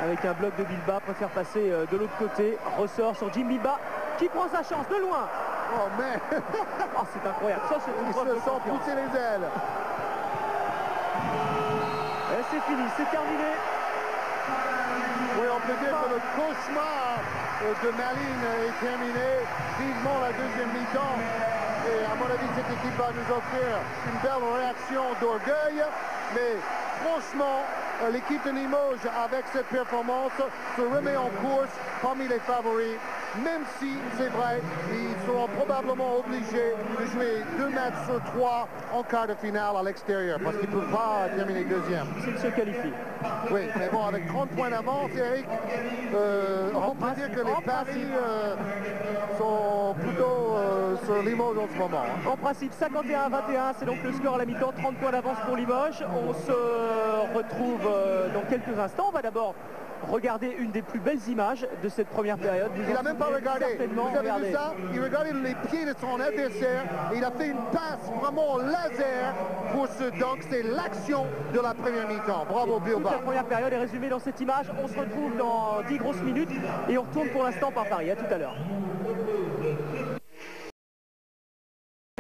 avec un bloc de Bilba préfère passer de l'autre côté. Ressort sur Jim Bilba qui prend sa chance de loin. Oh, mais oh, c'est incroyable. Ça, c'est une il preuve se de sent confiance. pousser les ailes. Et c'est fini, c'est terminé. Oui, on peut dire que le cauchemar de Malines est terminé. Vivement la deuxième mi-temps. Et à mon avis, cette équipe va nous offrir une belle réaction d'orgueil. Mais franchement, l'équipe de Limoges, avec cette performance, se remet en course parmi les favoris. Même si, c'est vrai, ils seront probablement obligés de jouer 2 matchs sur 3 en quart de finale à l'extérieur, parce qu'ils ne peuvent pas terminer deuxième. S'ils se qualifient. Oui, mais bon, avec 30 points d'avance, Eric, on peut dire que les paris sont plutôt sur Limoges en ce moment. En principe, 51-21, c'est donc le score à la mi-temps, 30 points d'avance pour Limoges. On se retrouve dans quelques instants. On va d'abord regarder une des plus belles images de cette première période. Il n'a même pas regardé. Vous avez regardé. vu ça? Il regardait les pieds de son adversaire et il a fait une passe vraiment laser pour ce dunk. C'est l'action de la première mi-temps. Bravo, Toute Bilba. la première période est résumée dans cette image. On se retrouve dans 10 grosses minutes et on retourne pour l'instant par Paris. À tout à l'heure.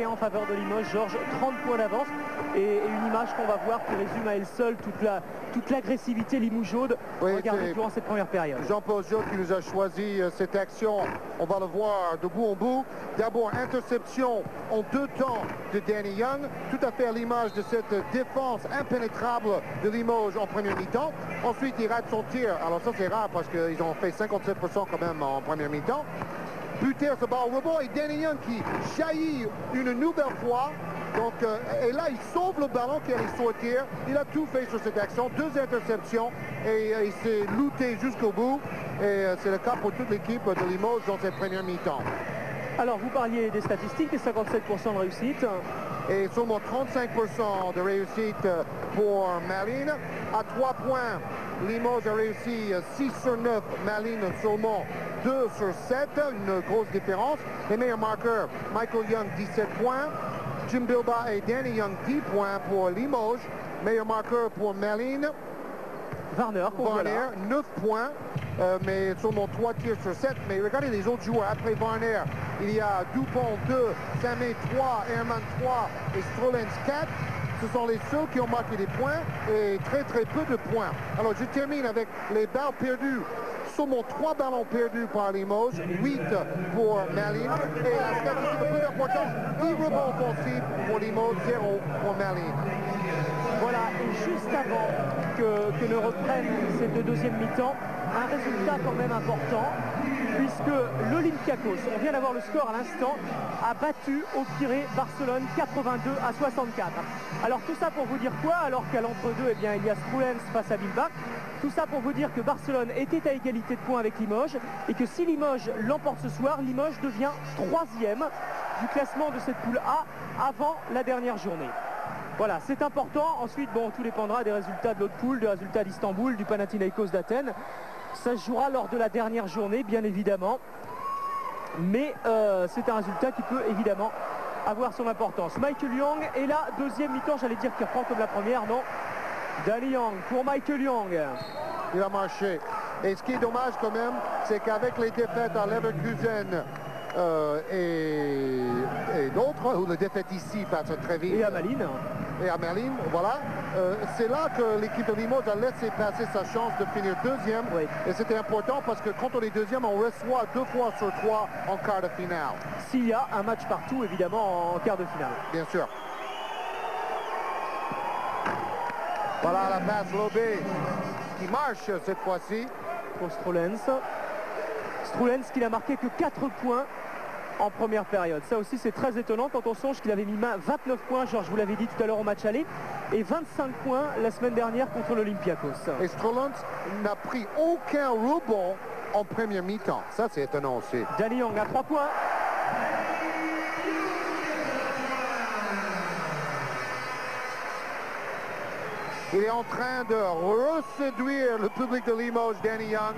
En faveur de Limoges, Georges, 30 points d'avance et une image qu'on va voir qui résume à elle seule toute l'agressivité limougeaude. Oui, regardez durant cette première période. Jean-Paul Joe qui nous a choisi cette action. On va le voir de bout en bout. D'abord, interception en 2 temps de Danny Young, tout à fait à l'image de cette défense impénétrable de Limoges en première mi-temps. Ensuite, il rate son tir. Alors ça, c'est rare parce qu'ils ont fait 57% quand même en première mi-temps. buter ce ballon rebond et Danny Young qui jaillit une nouvelle fois. Donc, et là, il sauve le ballon qui allait sortir. Il a tout fait sur cette action. 2 interceptions et il s'est lutté jusqu'au bout. Et c'est le cas pour toute l'équipe de Limoges dans cette première mi-temps. Alors, vous parliez des statistiques, des 57% de réussite. Et seulement 35% de réussite pour Malines. À 3 points, Limoges a réussi 6 sur 9, Malines seulement 2 sur 7, une grosse différence. Les meilleurs marqueurs, Michael Young 17 points, Jim Bilbao et Danny Young 10 points pour Limoges. Meilleur marqueur pour Malines, Warner, pour Warner 9 points, mais seulement 3 tirs sur 7. Mais regardez les autres joueurs. Après Warner, il y a Dupont 2, Samé 3, Herman 3 et Strolens 4. Ce sont les seuls qui ont marqué des points et très peu de points. Alors je termine avec les balles perdues. Seulement 3 ballons perdus par Limoges, 8 pour Malines. Et la statistique la plus importante, 10 rebonds offensifs pour Limoges, 0 pour Malines. Voilà, et juste avant que ne reprenne cette deuxième mi-temps, un résultat quand même important, puisque l'Olympiakos, on vient d'avoir le score à l'instant, a battu au Pirée Barcelone 82-64. Alors tout ça pour vous dire quoi? Alors qu'à l'entre-deux, eh bien, il y a Strulens face à Bilbao. Tout ça pour vous dire que Barcelone était à égalité de points avec Limoges et que si Limoges l'emporte ce soir, Limoges devient 3e du classement de cette poule A avant la dernière journée. Voilà, c'est important. Ensuite, bon, tout dépendra des résultats de l'autre poule, des résultats d'Istanbul, du Panathinaikos d'Athènes. Ça se jouera lors de la dernière journée, bien évidemment. Mais c'est un résultat qui peut évidemment avoir son importance. Michael Young est là, deuxième mi-temps, j'allais dire qu'il reprend comme la première, non. Danny Young pour Michael Young. Il a marché. Et ce qui est dommage quand même, c'est qu'avec les défaites à Leverkusen et d'autres, ou les défaites ici face à Trévis. Et à Malines. Et à Malines, voilà. C'est là que l'équipe de Limoges a laissé passer sa chance de finir deuxième. Oui. Et c'était important parce que quand on est deuxième, on reçoit 2 fois sur 3 en quart de finale. S'il y a un match partout, évidemment, en quart de finale. Bien sûr. Voilà la passe lobée qui marche cette fois-ci. Pour Strolens. Strolens qui n'a marqué que 4 points en première période. Ça aussi c'est très étonnant quand on songe qu'il avait mis 29 points, genre je vous l'avais dit tout à l'heure au match aller, et 25 points la semaine dernière contre l'Olympiakos. Et Strolens n'a pris aucun rebond en première mi-temps. Ça c'est étonnant aussi. Danny Young à 3 points. Il est en train de reséduire le public de Limoges, Danny Young.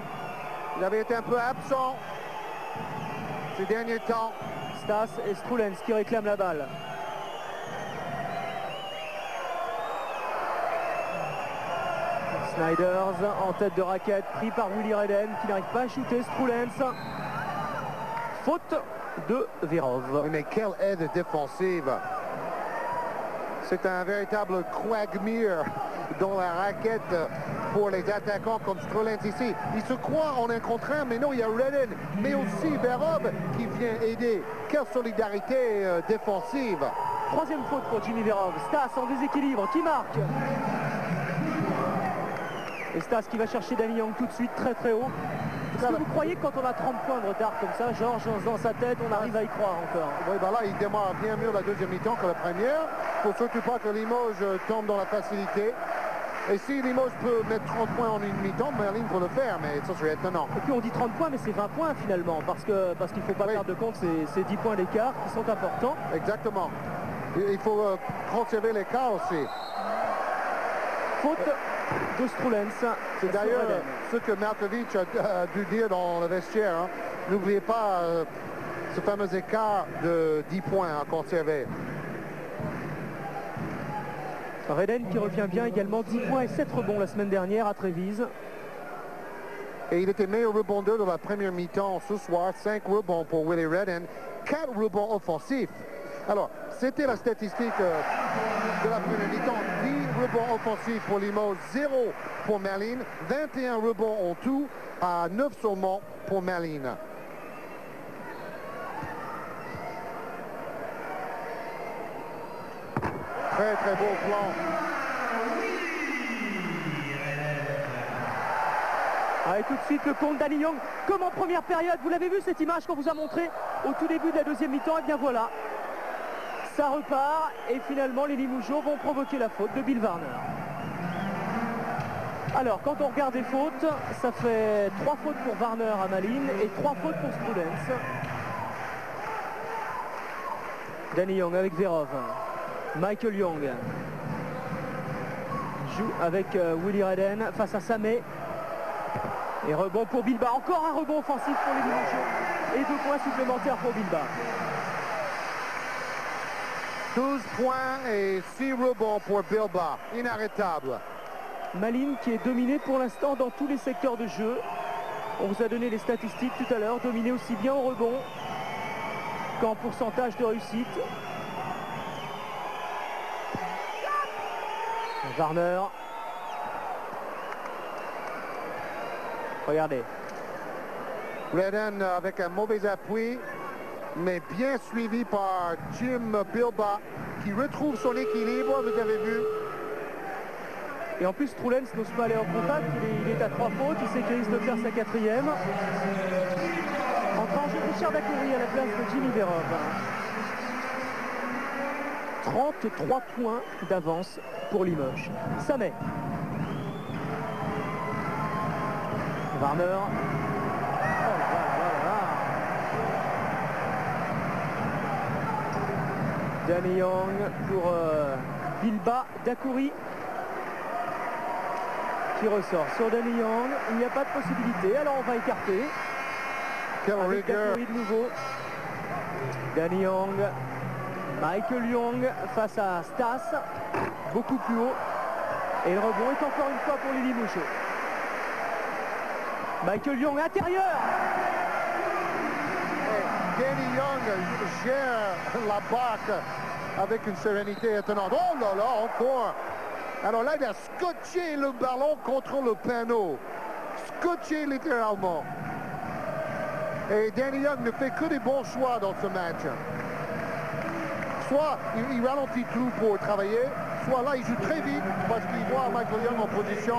Il avait été un peu absent ces derniers temps. Stas et Strulens qui réclament la balle. Snyders en tête de raquette, pris par Willy Redden qui n'arrive pas à shooter. Strulens. Faute de Verov. Oui, mais quelle aide défensive. C'est un véritable quagmire dans la raquette pour les attaquants comme Strolens ici. Il se croit en un contre un, mais non, il y a Redden, mais aussi Verov qui vient aider. Quelle solidarité défensive. Troisième faute pour Jimmy Verov. Stas en déséquilibre, qui marque. Et Stas qui va chercher Danny Young tout de suite, très haut. Est-ce que vous croyez que quand on a 30 points de retard comme ça, Georges, dans sa tête, on arrive à y croire encore? Oui, ben là, il démarre bien mieux la deuxième mi-temps que la première. Il ne faut surtout pas que Limoges tombe dans la facilité. Et si Limoges peut mettre 30 points en une mi-temps, Malines peut le faire, mais ça serait étonnant. Et puis on dit 30 points, mais c'est 20 points finalement, parce qu'il ne faut pas perdre de compte ces 10 points d'écart qui sont importants. Exactement. Il faut conserver l'écart aussi. Faute de Strulens. C'est d'ailleurs ce que Markovic a dû dire dans le vestiaire. Hein. N'oubliez pas ce fameux écart de 10 points à conserver. Redden qui revient bien également, 10 points et 7 rebonds la semaine dernière à Trévise. Et il était meilleur rebondeur de la première mi-temps ce soir, 5 rebonds pour Willy Redden, 4 rebonds offensifs. Alors, c'était la statistique de la première mi-temps, 10 rebonds offensifs pour Limoges, 0 pour Malines, 21 rebonds en tout, à 9 seulement pour Malines. Très beau plan. Allez, tout de suite le compte Danny Young comme en première période. Vous l'avez vu cette image qu'on vous a montrée au tout début de la deuxième mi-temps. Et bien voilà, ça repart et finalement les Limougeaud vont provoquer la faute de Bill Warner. Alors quand on regarde les fautes, ça fait 3 fautes pour Warner à Malines et 3 fautes pour Strudens. Danny Young avec Verov. Michael Young joue avec Willie Redden face à Samet. Et rebond pour Bilba. Encore un rebond offensif pour les Limougeaud. Et 2 points supplémentaires pour Bilba. 12 points et 6 rebonds pour Bilba. Inarrêtable. Malines qui est dominé pour l'instant dans tous les secteurs de jeu. On vous a donné les statistiques tout à l'heure. Dominé aussi bien au rebond qu'en pourcentage de réussite. Warner. Regardez. Redden avec un mauvais appui, mais bien suivi par Jim Bilba qui retrouve son équilibre, vous avez vu. Et en plus, Strulens n'ose pas aller en contact, il est à 3 fautes, il sait qu'il risque de faire sa 4e. Entre en jeu Richard Dacoury à la place de Jimmy Verov. 33 points d'avance pour Limoges. Samet. Warner. Oh là là là là. Danny Young pour Bilba. Dacoury qui ressort sur Danny Young. Il n'y a pas de possibilité, alors on va écarter. Quelle Avec rigueur. Dacoury de nouveau. Danny Young. Michael Young face à Stas. Beaucoup plus haut. Et le rebond est encore une fois pour les Limougeaud. Michael Young intérieur. Danny Young gère la barque avec une sérénité étonnante. Oh là là, encore. Alors là, il a scotché le ballon contre le panneau. Scotché littéralement. Et Danny Young ne fait que des bons choix dans ce match. Soit il ralentit tout pour travailler, soit là, il joue très vite parce qu'il voit Michael Young en position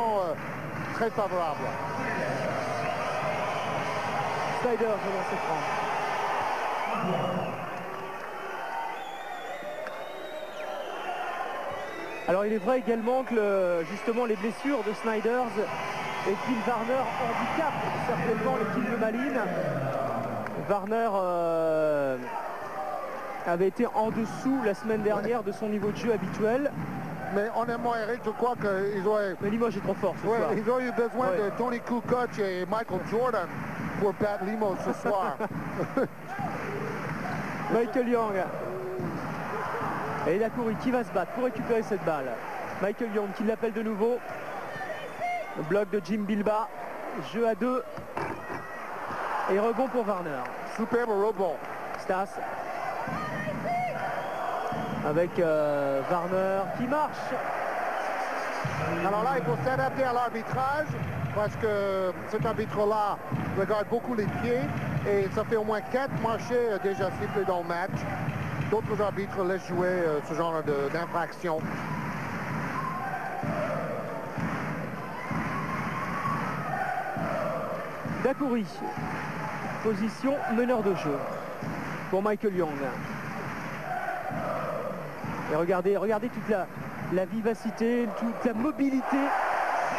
très favorable. Snyder veut lancer franc. Alors il est vrai également que justement les blessures de Snyders et Bill Warner handicapent certainement l'équipe de Malines. Warner avait été en dessous la semaine dernière de son niveau de jeu habituel. Mais honnêtement, Eric, je crois qu'ils auraient... Mais Limoges est trop fort ce Ouais, soir. ils ont eu besoin de Tony Kukoc et Michael Jordan pour battre Limoges ce soir. Michael Young. Et Dacoury qui va se battre pour récupérer cette balle. Michael Young qui l'appelle de nouveau. Le bloc de Jim Bilba. Jeu à 2. Et rebond pour Warner. Superbe rebond. Stas. Avec Warner qui marche. Alors là, il faut s'adapter à l'arbitrage parce que cet arbitre-là regarde beaucoup les pieds et ça fait au moins 4 marchés déjà sifflés dans le match. D'autres arbitres laissent jouer ce genre d'infraction. Dacoury. Position meneur de jeu pour Michael Young. Et regardez toute la vivacité, toute la mobilité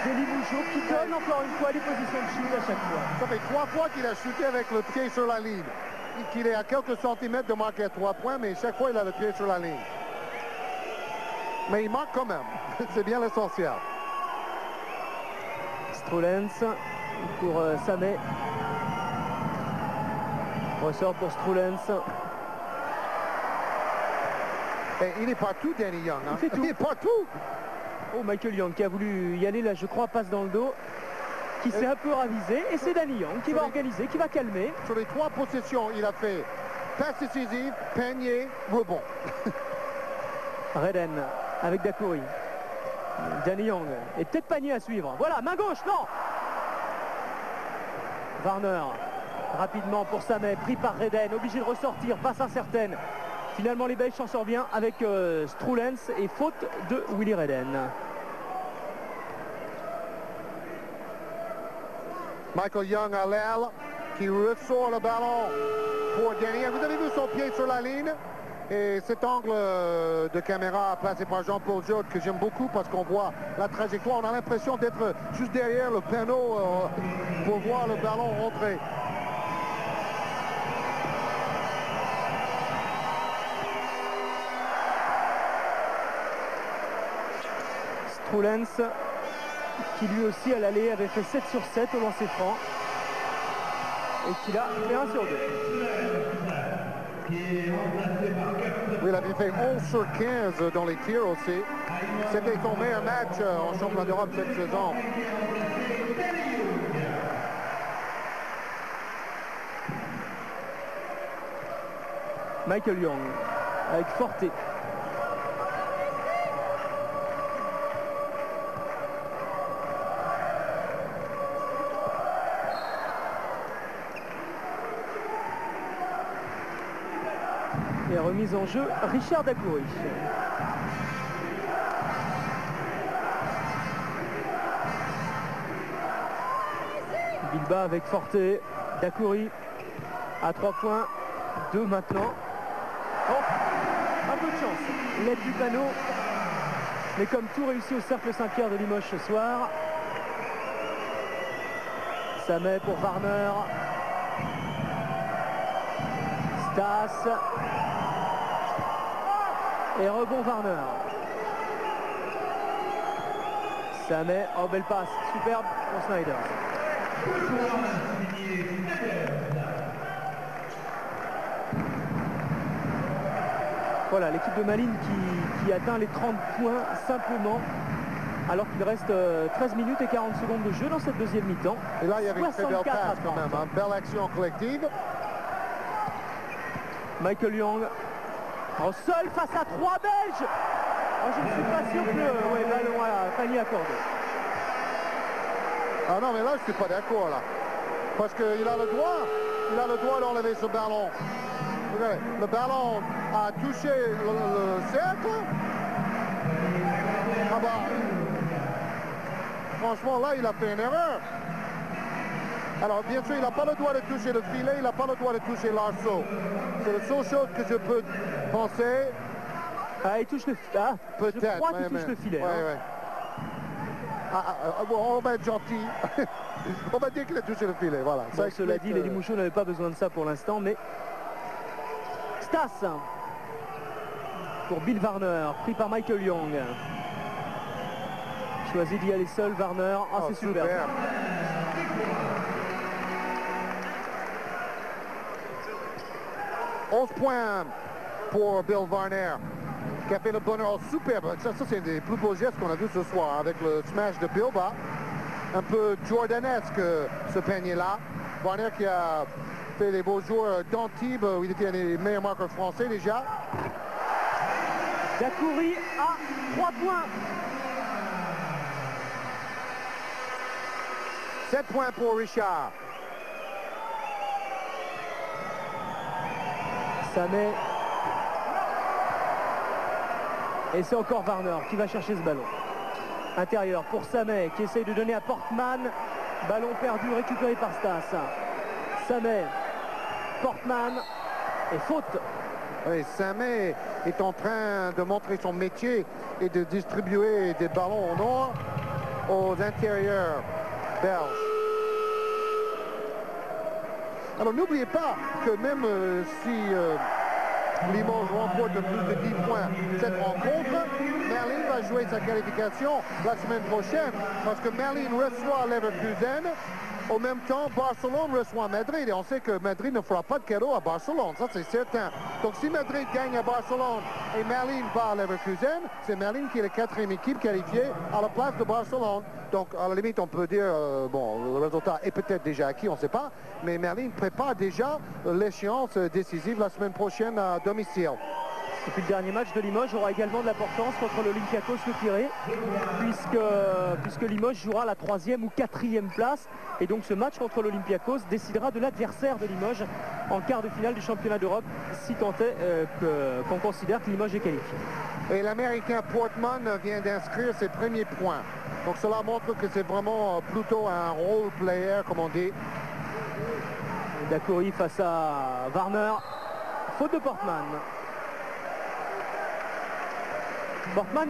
des Limougeaud qui donne encore une fois les positions de shoot à chaque fois. Ça fait 3 fois qu'il a shooté avec le pied sur la ligne. Qu'il est à quelques centimètres de marquer à 3 points, mais chaque fois il a le pied sur la ligne. Mais il marque quand même. C'est bien l'essentiel. Strulens pour Samet. Ressort pour Strulens. Et il est partout, Danny Young. Hein? Il fait tout. Il est partout. Oh, Michael Young qui a voulu y aller là, je crois, passe dans le dos. Qui s'est un peu ravisé. Et c'est Danny Young qui va organiser, qui va calmer. Sur les 3 possessions, il a fait passe décisive, panier, rebond. Redden avec Dacoury. Danny Young. Et peut-être panier à suivre. Voilà, main gauche, non. Warner. Rapidement pour Samet, pris par Redden, obligé de ressortir, passe incertaine. Finalement, les Belges s'en sortent bien avec Strulens et faute de Willie Redden. Michael Young à l'aile qui ressort le ballon pour Danny. Vous avez vu son pied sur la ligne? Et cet angle de caméra placé par Jean-Paul Jourde que j'aime beaucoup parce qu'on voit la trajectoire. On a l'impression d'être juste derrière le panneau pour voir le ballon rentrer. Strulens qui lui aussi à l'aller avait fait 7 sur 7 au lancer franc et qui a fait 1 sur 2. Oui, il avait fait 11 sur 15 dans les tirs aussi. C'était son meilleur match en championnat d'Europe cette saison. Michael Young avec Forte. Et remise en jeu Richard Dacoury. Bilbao avec Forte, Dacoury à 3 points, 2 maintenant. Oh, un peu de chance, l'aide du panneau. Mais comme tout réussi au Cercle Saint-Pierre de Limoges ce soir. Ça met pour Warner. Stas. Et rebond Warner. Ça met, oh belle passe, superbe pour Snyder. Voilà l'équipe de Malines qui atteint les 30 points simplement alors qu'il reste 13 minutes et 40 secondes de jeu dans cette deuxième mi-temps. Et là il y avait une très belle passe quand même, hein. Belle action collective. Michael Young en seul face à 3 Belges. Oh, je ne suis pas sûr que le ballon a failli accorder. Ah non mais là je suis pas d'accord là. Parce qu'il a le droit d'enlever ce ballon. Regardez, le ballon a touché le cercle. Ah bah, franchement là il a fait une erreur. Alors bien sûr il n'a pas le droit de toucher le filet, il n'a pas le droit de toucher l'arceau. C'est la seule chose que je peux penser. Ah, il touche le filet. Ah, peut-être. Je crois qu'il touche le filet. Ouais, ouais. Bon, on va être gentil. On va dire qu'il a touché le filet, voilà. Bon, cela dit, les Limouchons n'avaient pas besoin de ça pour l'instant, mais Stas pour Bill Warner, pris par Michael Young. Choisi d'y aller seul, Warner. Oh, c'est super. 11 points pour Bill Warner, qui a fait le bonheur superbe. Ça c'est un des plus beaux gestes qu'on a vu ce soir avec le smash de Bilbao. Un peu jordanesque ce panier-là. Warner qui a fait les beaux jours d'Antibes où il était un des meilleurs marqueurs français déjà. Dacoury à 3 points. 7 points pour Richard. Samet. Et c'est encore Warner qui va chercher ce ballon. Intérieur pour Samet qui essaye de donner à Portman. Ballon perdu récupéré par Stas. Samet, Portman et faute. Oui, Samet est en train de montrer son métier et de distribuer des ballons en or aux intérieurs belges. Alors n'oubliez pas que même si Limoges remporte plus de 10 points cette rencontre, Merlin va jouer sa qualification la semaine prochaine parce que Merlin reçoit Leverkusen. Au même temps, Barcelone reçoit Madrid et on sait que Madrid ne fera pas de cadeau à Barcelone, ça c'est certain. Donc si Madrid gagne à Barcelone et Merlin bat à Leverkusen, c'est Merlin qui est la 4e équipe qualifiée à la place de Barcelone. Donc à la limite on peut dire, bon le résultat est peut-être déjà acquis, on ne sait pas, mais Merlin prépare déjà l'échéance décisive la semaine prochaine à domicile. Et puis le dernier match de Limoges aura également de l'importance contre l'Olympiakos Le Pirée, puisque Limoges jouera la 3e ou 4e place. Et donc ce match contre l'Olympiakos décidera de l'adversaire de Limoges en quart de finale du championnat d'Europe, si tant est qu'on considère que Limoges est qualifié. Et l'Américain Portman vient d'inscrire ses premiers points. Donc cela montre que c'est vraiment plutôt un role player, comme on dit. Dacoury face à Warner. Faute de Portman. Portman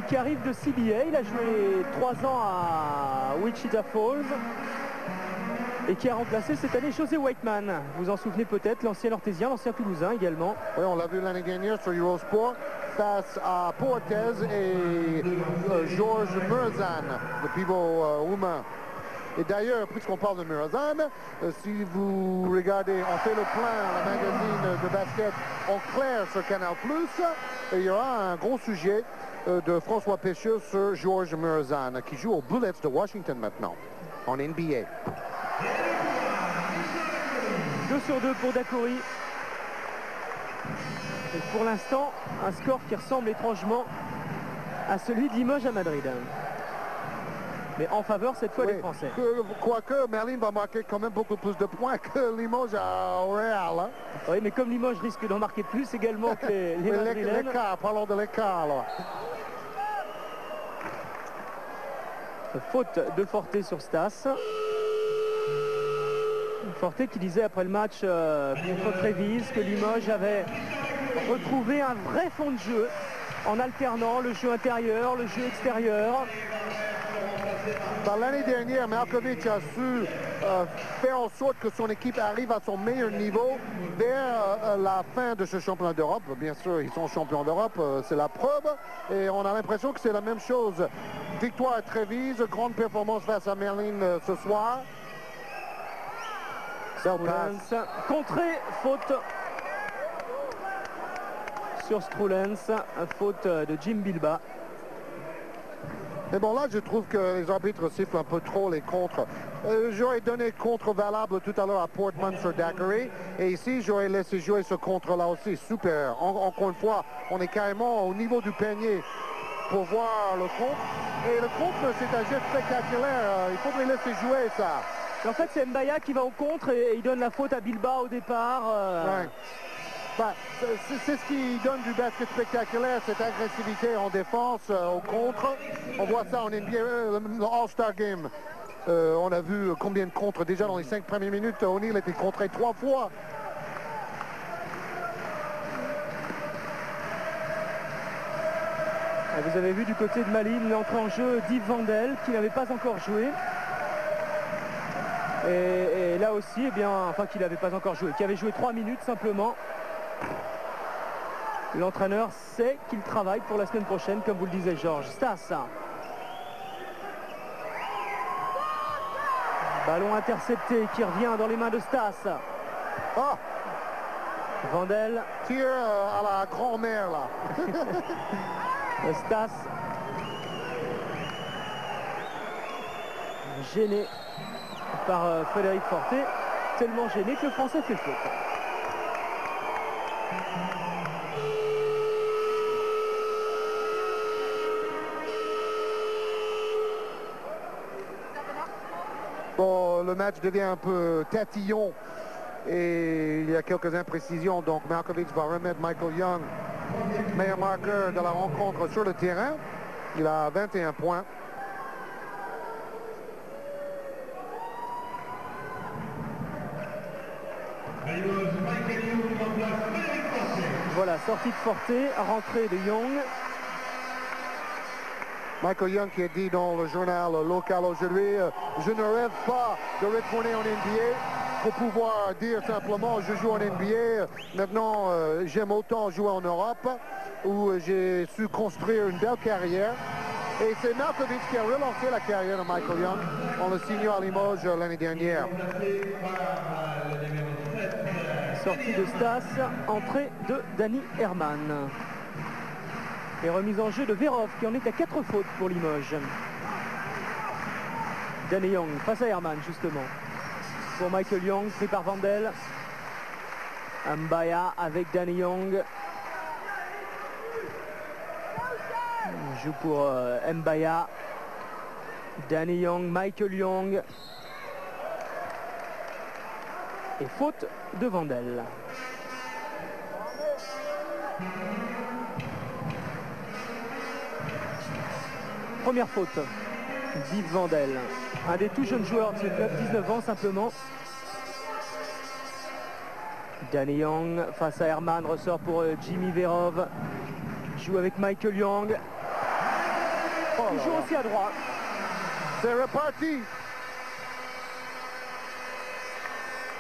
qui arrive de CBA. Il a joué 3 ans à Wichita Falls. Et qui a remplacé cette année José Whiteman. Vous en souvenez peut-être, l'ancien Orthésien, l'ancien Toulousain également. Oui, on l'a vu l'année dernière sur Eurosport face à Portez et Georges Muresan, le pivot roumain. Et d'ailleurs, puisqu'on parle de Muresan, si vous regardez, on fait le plein, la magazine de basket en clair sur Canal+, et il y aura un gros sujet de François Pécheux sur Georges Muresan, qui joue aux Bullets de Washington maintenant, en NBA. 2 sur 2 pour Dacoury. Et pour l'instant, un score qui ressemble étrangement à celui de Limoges à Madrid. Mais en faveur cette fois des Français. Quoique Merlin va marquer quand même beaucoup plus de points que Limoges au Real. Hein? Oui, mais comme Limoges risque d'en marquer plus également que les Madrilènes. L'écart, parlons de l'écart alors. Faute de Forté sur Stas. Forté qui disait après le match contre Trévise que Limoges avait retrouvé un vrai fond de jeu en alternant le jeu intérieur, le jeu extérieur. L'année dernière, Markovic a su faire en sorte que son équipe arrive à son meilleur niveau vers la fin de ce championnat d'Europe. Bien sûr, ils sont champions d'Europe, c'est la preuve. Et on a l'impression que c'est la même chose. Victoire à Trévise, grande performance face à Merlin ce soir. Contrée, faute sur Strulens, faute de Jim Bilba. Mais bon, là, je trouve que les arbitres sifflent un peu trop les contres. J'aurais donné contre valable tout à l'heure à Portman sur Dacoury. Et ici, j'aurais laissé jouer ce contre-là aussi. Super. Encore une fois, on est carrément au niveau du panier pour voir le contre. Et le contre, c'est un geste spectaculaire. Il faudrait laisser jouer ça. En fait, c'est Mbaya qui va au contre et il donne la faute à Bilba au départ. Ouais. C'est ce qui donne du basket spectaculaire, cette agressivité en défense, au contre. On voit ça en NBA, le All-Star Game. On a vu combien de contres déjà dans les 5 premières minutes. O'Neal était contré 3 fois. Vous avez vu du côté de Malines l'entrée en jeu d'Yves Vandel qui n'avait pas encore joué. Et là aussi, eh bien, enfin qu'il n'avait pas encore joué, qui avait joué 3 minutes simplement. L'entraîneur sait qu'il travaille pour la semaine prochaine, comme vous le disait Georges. Stas. Ballon intercepté qui revient dans les mains de Stas. Oh, Vandel. tir à la grand-mère là. Stas. Gêné par Frédéric Forté. Tellement gêné que le Français fait faute. Bon, le match devient un peu tatillon et il y a quelques imprécisions. Donc Markovic va remettre Michael Young, meilleur marqueur de la rencontre, sur le terrain. Il a 21 points. Voilà, sortie de Forté, rentrée de Young. Michael Young qui a dit dans le journal local aujourd'hui, je ne rêve pas de retourner en NBA pour pouvoir dire simplement je joue en NBA. Maintenant, j'aime autant jouer en Europe où j'ai su construire une belle carrière. Et c'est Markovic qui a relancé la carrière de Michael Young en le signant à Limoges l'année dernière. Sortie de Stas, entrée de Danny Herman. Et remise en jeu de Verov qui en est à 4 fautes pour Limoges. Danny Young face à Herman justement. Pour Michael Young, pris par Vandel. Mbaya avec Danny Young. Il joue pour Mbaya. Danny Young, Michael Young. Et faute de Vandel. Première faute Div Vandel, un des tout jeunes joueurs de ce club, 19 ans simplement. Danny Young face à Herman, ressort pour Jimmy Verov. Joue avec Michael Young. Toujours aussi à droite. C'est reparti.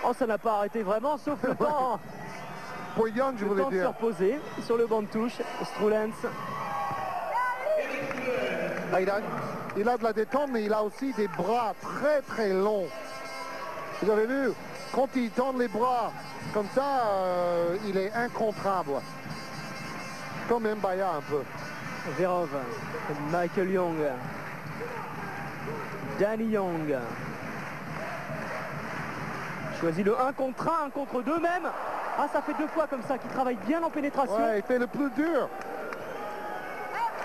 Oh, ça n'a pas arrêté vraiment, sauf le temps. Pour Young, je Le voulais temps de se dire. reposer sur le banc de touche. Strulens. Ah, il a de la détente, mais il a aussi des bras très très longs. Vous avez vu, quand il tend les bras comme ça, il est incontrable. Comme Mbaya un peu. Verov, Michael Young, Danny Young. Choisit le 1 contre 1, 1 contre 2 même. Ah, ça fait 2 fois comme ça qu'il travaille bien en pénétration. Ouais, il fait le plus dur.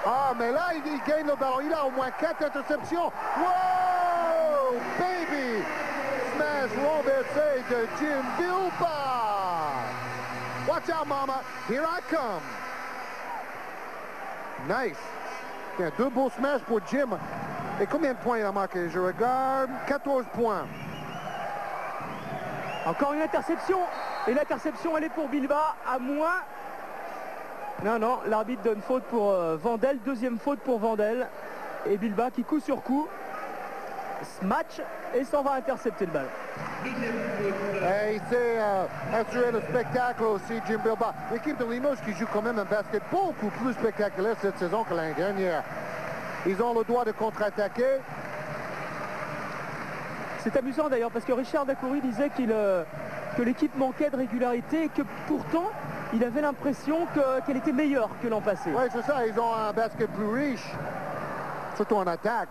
Ah, mais là, il gagne le ballon. Il a au moins 4 interceptions. Wow, baby! Smash renversé de Jim Bilbao. Watch out, mama. Here I come. Nice. Tiens, 2 beaux smash pour Jim. Et combien de points il a marqué? Je regarde. 14 points. Encore une interception. Et l'interception, elle est pour Bilbao, à moins. Non, non, l'arbitre donne faute pour Vandel. Deuxième faute pour Vandel. Et Bilbao qui coup sur coup match et s'en va intercepter le ballon. Et il sait assurer le spectacle aussi, Jim Bilbao. L'équipe de Limoges qui joue quand même un basket beaucoup plus spectaculaire cette saison que l'année dernière. Ils ont le droit de contre-attaquer. C'est amusant d'ailleurs parce que Richard Dacoury disait que l'équipe manquait de régularité et que pourtant il avait l'impression qu'elle était meilleure que l'an passé. Oui, c'est ça, ils ont un basket plus riche, surtout en attaque.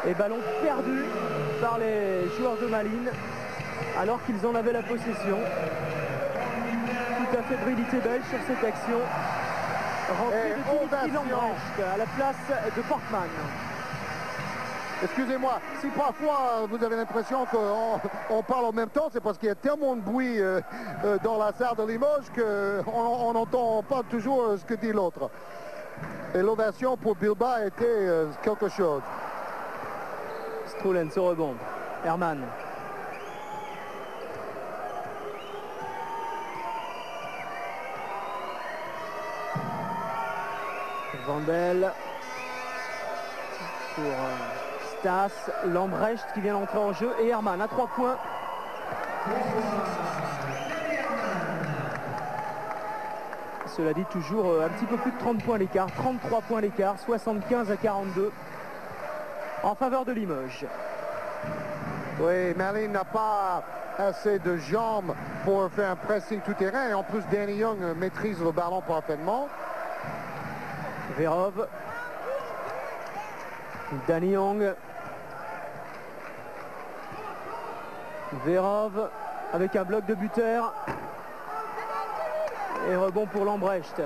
Et ballon perdu par les joueurs de Malines alors qu'ils en avaient la possession. Toute la fébrilité belge sur cette action. Rentrée de Dimitri Lambrecht à la place de Portman. Excusez-moi, si parfois vous avez l'impression qu'on parle en même temps, c'est parce qu'il y a tellement de bruit dans la salle de Limoges qu'on n'entend pas toujours ce que dit l'autre. Et l'ovation pour Bilbao était quelque chose. Strulens au rebond. Herman. Vandel. Pour Stas. Lambrecht qui vient d'entrer en jeu. Et Herman à 3 points. Cela dit, toujours un petit peu plus de 30 points l'écart. 33 points l'écart. 75 à 42. En faveur de Limoges. Oui, Malines n'a pas assez de jambes pour faire un pressing tout-terrain. Et en plus, Danny Young maîtrise le ballon parfaitement. Verov. Danny Young. Verov avec un bloc de buteur. Et rebond pour Lambrecht.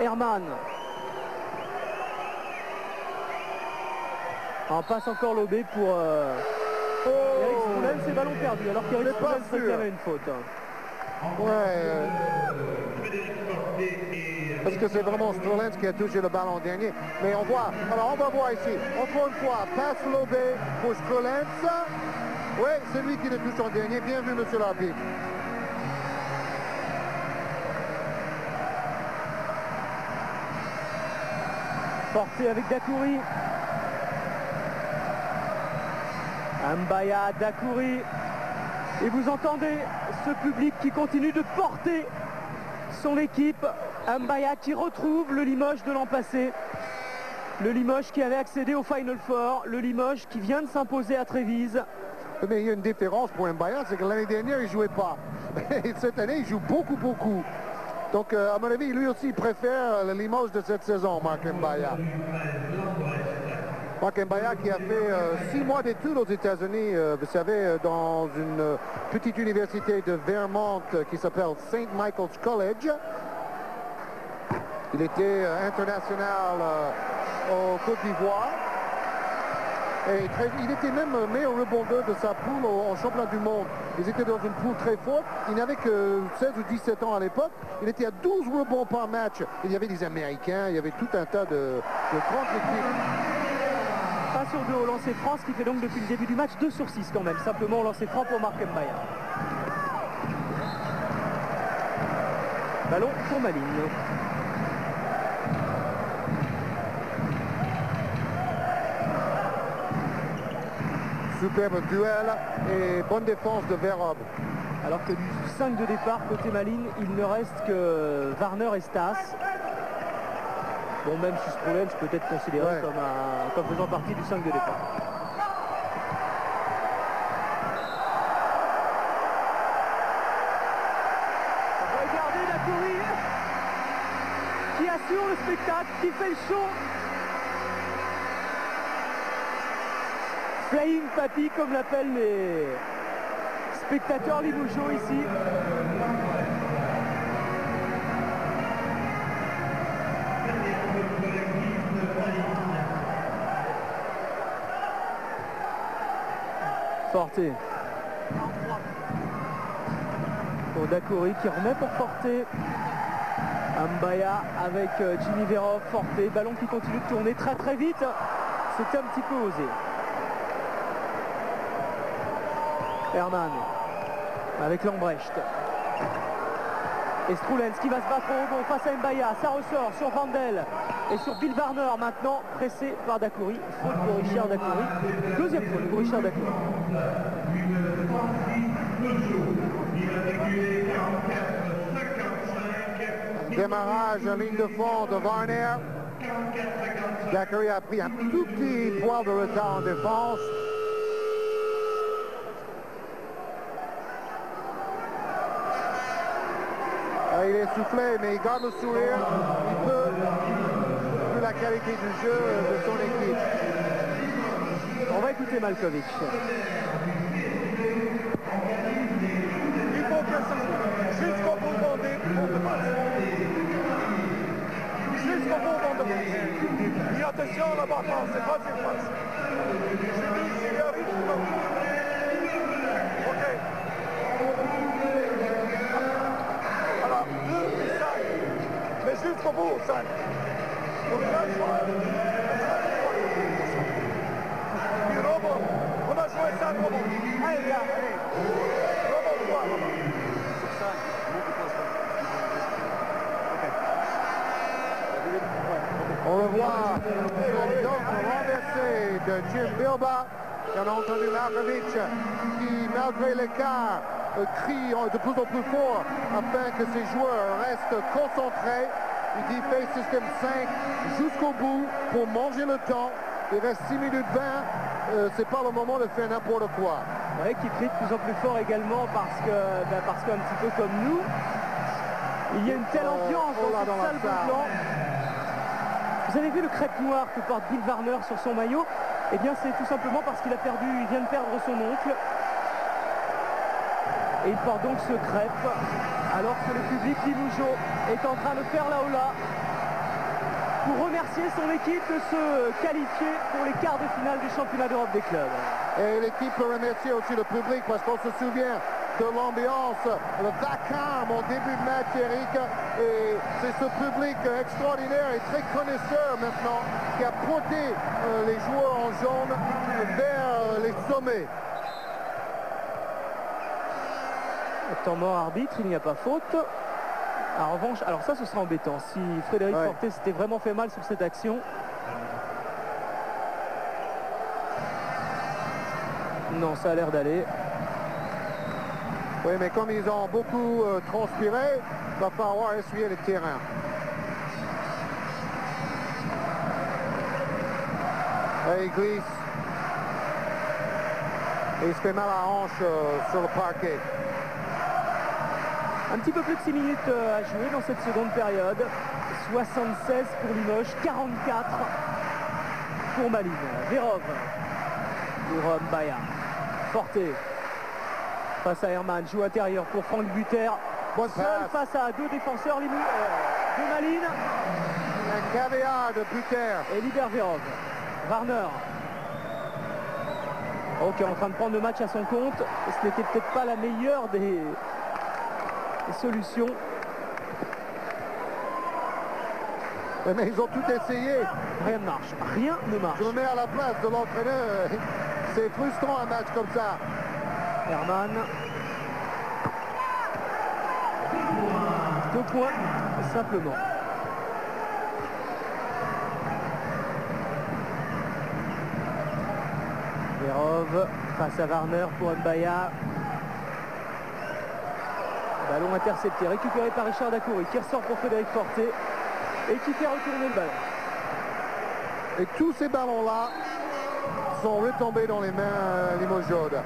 Herman. En passe encore lobé pour Eric Strulens, c'est ballon perdu alors qu'Eric Strulens réclamait une faute. Ouais. Parce que c'est vraiment Strulens qui a touché le ballon dernier. Mais on voit, alors on va voir ici, encore une fois, passe lobé pour Strulens. Oui, c'est lui qui le touche en dernier. Bien vu, monsieur l'arbitre. Porté avec Dacoury. Mbaya, Dacoury. Et vous entendez ce public qui continue de porter son équipe. Mbaya qui retrouve le Limoges de l'an passé. Le Limoges qui avait accédé au Final Four. Le Limoges qui vient de s'imposer à Trévise. Mais il y a une différence pour Mbaya, c'est que l'année dernière, il ne jouait pas. Et cette année, il joue beaucoup, beaucoup. Donc, à mon avis, lui aussi, il préfère le Limoges de cette saison, Marc Mbaya. Marc Mbaya qui a fait 6 mois d'études aux États-Unis, vous savez, dans une petite université de Vermont qui s'appelle St. Michael's College. Il était international au Côte d'Ivoire. Et il était même meilleur rebondeur de sa poule en championnat du monde. Ils étaient dans une poule très forte. Il n'avait que 16 ou 17 ans à l'époque. Il était à 12 rebonds par match. Il y avait des Américains, il y avait tout un tas de grandes équipes. 1 sur 2 au lancer franc, ce qui fait donc depuis le début du match 2 sur 6 quand même, simplement au lancer franc pour Marc Mbaya. Ballon pour Malines. Superbe duel et bonne défense de Verhoeven. Alors que du 5 de départ côté Malines, il ne reste que Warner et Stas. Bon, même si Strolens peut être considéré comme faisant partie du 5 de départ. Regardez Dacoury qui assure le spectacle, qui fait le show. Flying Papi, comme l'appellent les spectateurs limougeaux ici. Forte. Pour Dacoury qui remet pour Forte. Mbaya avec Jimmy Verhoeven, Forte. Ballon qui continue de tourner très très vite. C'était un petit peu osé. Herman avec Lambrecht. Et Strolens qui va se battre au rebond face à Mbaya. Ça ressort sur Vandel et sur Bill Warner maintenant, pressé par Dacoury. Faute pour Richard Dacoury. Deuxième faute pour Richard Dacoury. Démarrage en ligne de fond de Warner. Dacoury a pris un tout petit poil de retard en défense. Il est soufflé, mais il garde le sourire. Il peut, vu la qualité du jeu de son équipe. On va écouter Malkovich. Il faut que ça jusqu'au bout de match. Jusqu'au bout de match. Et attention à la battance, c'est pas si facile. J'ai dit, s'il arrive, ok. Alors, 2 et 5. Mais jusqu'au bout, 5. Pour le match, et Robot, on a joué 5 robots. Allez, gars, allez. Robot 3, Robot. On le voit, donc renversé de Jim Bilba. On a entendu Markovic qui, malgré l'écart, crie de plus en plus fort afin que ses joueurs restent concentrés. Il dit fait système 5 jusqu'au bout pour manger le temps. Il reste 6 minutes 20. C'est pas le moment de faire n'importe quoi. Ouais, qui crie de plus en plus fort également parce qu'un petit peu comme nous, il y a une telle ambiance dans la salle de blanc. Vous avez vu le crêpe noir que porte Bill Warner sur son maillot? Eh bien c'est tout simplement parce qu'il vient de perdre son oncle. Et il porte donc ce crêpe alors que le public limougeau est en train de faire la hola pour remercier son équipe de se qualifier pour les quarts de finale du championnat d'Europe des clubs. Et l'équipe peut remercier aussi le public parce qu'on se souvient de l'ambiance, le vacarme au début de match, Eric. Et c'est ce public extraordinaire et très connaisseur maintenant qui a porté les joueurs en jaune vers les sommets. Temps mort arbitre, il n'y a pas faute. En revanche, alors ça ce sera embêtant. Si Frédéric Forte s'était vraiment fait mal sur cette action. Non, ça a l'air d'aller. Oui, mais comme ils ont beaucoup transpiré, il va falloir essuyer le terrain. Et il glisse. Et il se fait mal à la hanche sur le parquet. Un petit peu plus de 6 minutes à jouer dans cette seconde période. 76 pour Limoges, 44 pour Malines. Verhoeven pour Mbaya. Forte face à Herman, joue intérieur pour Franck Buter. Seul face à deux défenseurs de Malines. Un caviar de Buter. Et libère Verhoeven. Warner. Ok, en train de prendre le match à son compte. Ce n'était peut-être pas la meilleure des solutions. Mais ils ont tout essayé. Rien ne marche. Rien ne marche. Je me mets à la place de l'entraîneur. C'est frustrant un match comme ça. Herman. 2 points, simplement. Verov face à Warner pour Mbaya. Ballon intercepté, récupéré par Richard Dacoury qui ressort pour Frédéric Forté et qui fait retourner le ballon. Et tous ces ballons-là sont retombés dans les mains limougeaudes.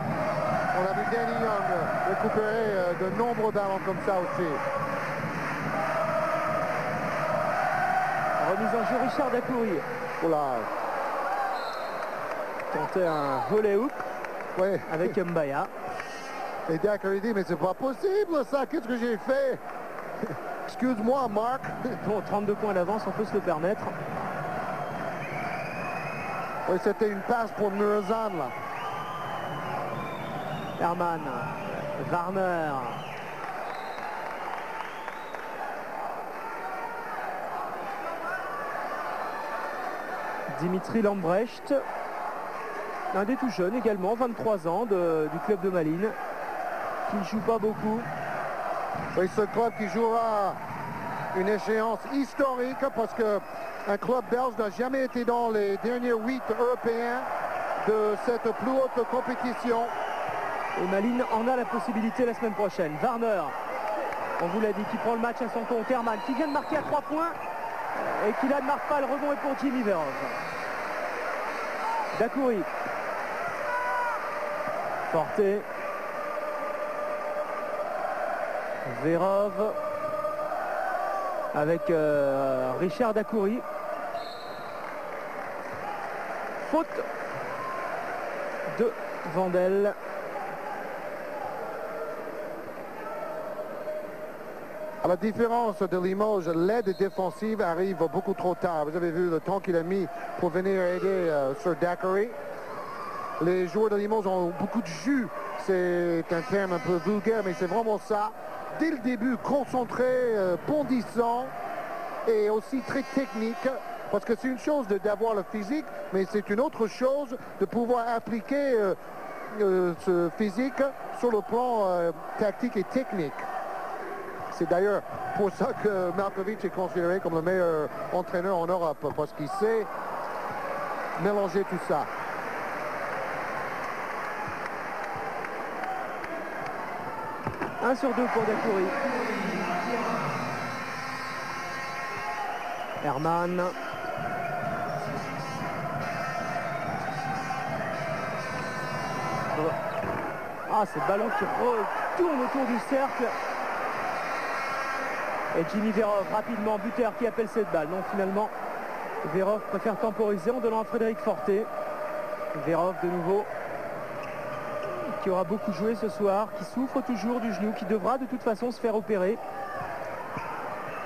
On a vu Danny Young récupérer de nombreux ballons comme ça aussi. Remise en jeu Richard Dacoury. Oula. Tenter un volley hook Ouais. avec Mbaya. Et Dacoury dit, mais c'est pas possible ça, qu'est-ce que j'ai fait? Excuse-moi, Marc. Bon, 32 points d'avance, on peut se le permettre. Oui, c'était une passe pour Muresan, là. Herman, Warner. Dimitri Lambrecht, un des tout jeunes également, 23 ans, du club de Malines, qui ne joue pas beaucoup. Oui, ce club qui jouera une échéance historique parce qu'un club belge n'a jamais été dans les derniers 8 européens de cette plus haute compétition. Et Malines en a la possibilité la semaine prochaine. Warner, on vous l'a dit, qui prend le match à son compte. Herman, qui vient de marquer à 3 points et qui là ne marque pas. Le rebond est pour Jimmy Verov. Dacoury. Forté. Verov. Avec Richard Dacoury. Faute de Vandel. À la différence de Limoges, l'aide défensive arrive beaucoup trop tard. Vous avez vu le temps qu'il a mis pour venir aider sur Dacoury. Les joueurs de Limoges ont beaucoup de jus. C'est un terme un peu vulgaire, mais c'est vraiment ça. Dès le début, concentré, bondissant et aussi très technique. Parce que c'est une chose d'avoir le physique, mais c'est une autre chose de pouvoir appliquer ce physique sur le plan tactique et technique. C'est d'ailleurs pour ça que Markovic est considéré comme le meilleur entraîneur en Europe, parce qu'il sait mélanger tout ça. Un sur 2 pour Dacoury. Herman. Ah, c'est le ballon qui retourne autour du cercle. Et Jimmy Verov, rapidement, buteur qui appelle cette balle. Non, finalement, Verov préfère temporiser en donnant à Frédéric Forté. Verov de nouveau, qui aura beaucoup joué ce soir, qui souffre toujours du genou, qui devra de toute façon se faire opérer.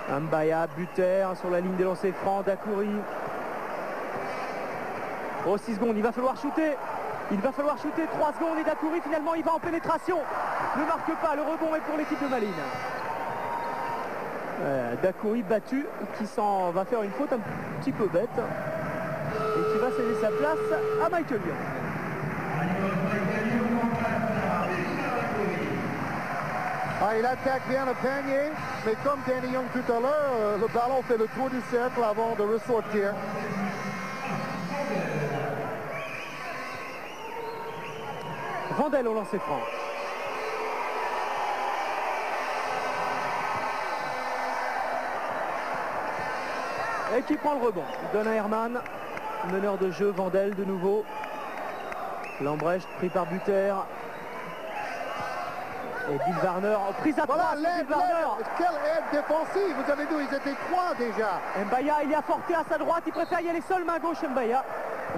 Mbaya, buteur sur la ligne des lancers francs, Dacoury. Oh, 6 secondes, il va falloir shooter. Il va falloir shooter, 3 secondes et Dacoury finalement il va en pénétration. Ne marque pas, le rebond est pour l'équipe de Malines. Dacoury battu, qui s'en va faire une faute un petit peu bête. Et qui va céder sa place à Michael Young. Ah, il attaque bien le panier, mais comme Danny Young tout à l'heure, le ballon fait le tour du cercle avant de ressortir. Vandel au lancer franc. Et qui prend le rebond. Il donne à Herman. Meneur de jeu, Vandel de nouveau. Lambrecht pris par Buter. Et Bill Warner en prise à 3. Voilà l'aide, quelle aide défensive. Vous avez vu, ils étaient 3 déjà. Mbaya, il y a Forté à sa droite. Il préfère y aller seul, main gauche. Mbaya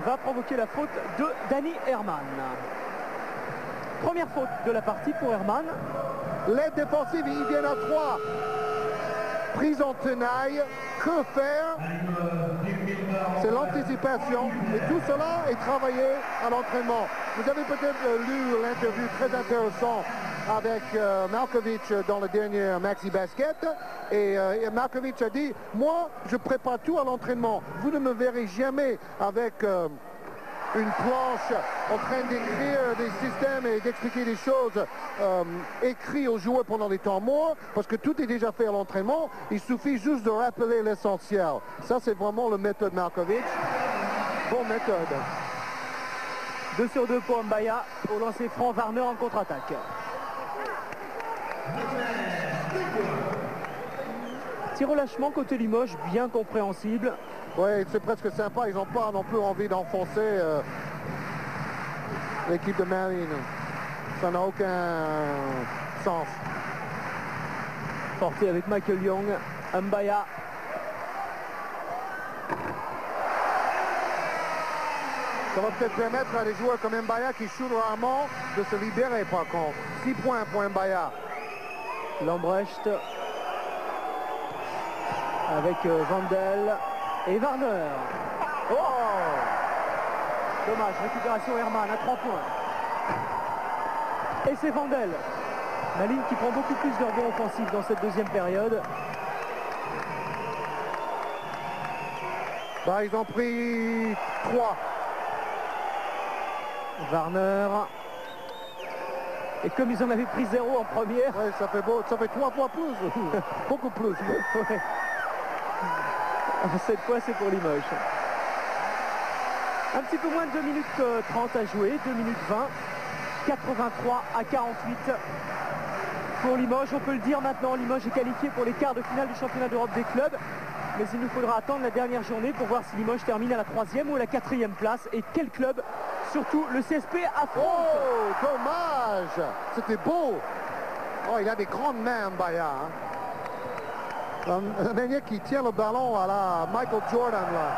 va provoquer la faute de Danny Herman. Première faute de la partie pour Herman. L'aide défensive, ils viennent à 3. Prise en tenaille. Que faire? C'est l'anticipation. Et tout cela est travaillé à l'entraînement. Vous avez peut-être lu l'interview très intéressante avec Malkovich dans le dernier Maxi Basket. Et Malkovich a dit, moi, je prépare tout à l'entraînement. Vous ne me verrez jamais avec une planche en train d'écrire des systèmes et d'expliquer des choses écrites aux joueurs pendant les temps morts, parce que tout est déjà fait à l'entraînement. Il suffit juste de rappeler l'essentiel. Ça, c'est vraiment la méthode Malkovich. Bonne méthode. 2 sur 2 pour Mbaya. Au lancer franc, Warner en contre-attaque. Tir au lâchement côté Limoges, bien compréhensible. Oui, c'est presque sympa. Ils n'ont pas non plus envie d'enfoncer l'équipe de Marine. Ça n'a aucun sens. Porté avec Michael Young. Mbaya. Ça va peut-être permettre à des joueurs comme Mbaya qui shootent rarement de se libérer par contre. 6 points pour Mbaya. Lambrecht avec Vandel et Warner. Oh! Dommage, récupération Herman à 3 points. Et c'est Vandel. La ligne qui prend beaucoup plus de rebonds offensifs dans cette deuxième période. Bah, ils ont pris 3. Warner. Et comme ils en avaient pris 0 en première. Ouais, ça fait beau, ça fait 3 fois plus. Beaucoup plus. Ouais. Cette fois, c'est pour Limoges. Un petit peu moins de 2 minutes 30 à jouer, 2 minutes 20. 83 à 48 pour Limoges. On peut le dire maintenant, Limoges est qualifié pour les quarts de finale du championnat d'Europe des clubs. Mais il nous faudra attendre la dernière journée pour voir si Limoges termine à la 3e ou à la 4e place. Et quel club, surtout le CSP, affronte. Oh, dommage. C'était beau. Oh, il a des grandes mains, Mbaya. Un manière qui tient le ballon à la Michael Jordan, là.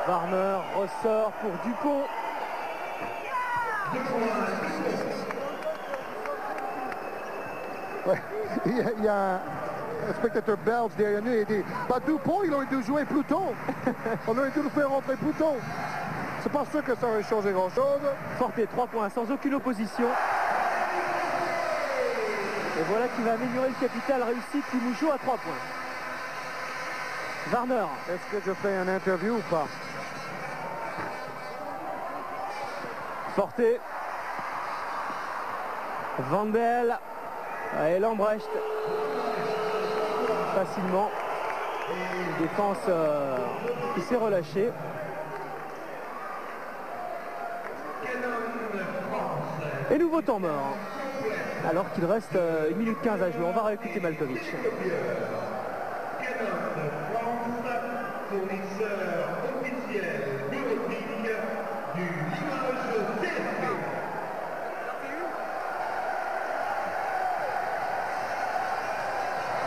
Warner ressort pour Dupont. Ouais, il y a un spectateur belge derrière nous et il dit bah, Dupont, il aurait dû jouer plus tôt. On aurait dû le faire rentrer plus tôt. C'est pas sûr que ça aurait changé grand-chose. Forté 3 points sans aucune opposition. Et voilà qui va améliorer le capital réussite Limoujo à 3 points. Warner. Est-ce que je fais un interview ou pas? Forté. Vandel. Et Lambrecht. Facilement. Une défense qui s'est relâchée. Et nouveau temps mort. Alors qu'il reste 1 minute 15 à jouer. On va réécouter Malkovich. Fournisseur officiel bureautique du Limoges CSP.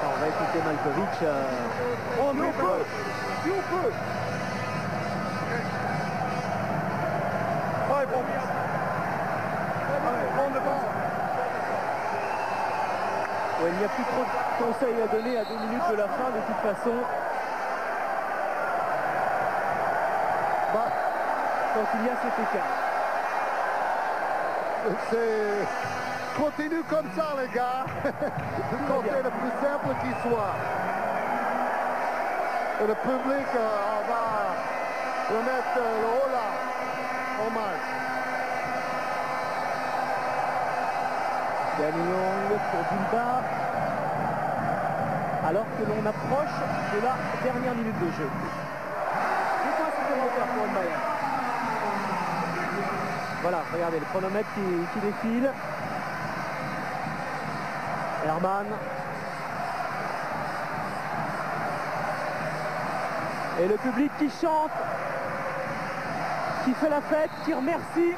On va écouter Malkovich. Oh, mais on peut. Si on peut. Ouais, bon. Ouais, il n'y a plus trop de conseils à donner à 2 minutes de la fin de toute façon. Bah, Quand il y a cet écart. c'est... Continue comme ça, les gars. Le côté le plus simple qui soit. Et le public va remettre le hola en marche. Danny Young pour Bilba. Alors que l'on approche de la dernière minute de jeu. 2 points supplémentaires pour Mbaya. Voilà, regardez le chronomètre qui défile. Herman. Et le public qui chante, qui fait la fête, qui remercie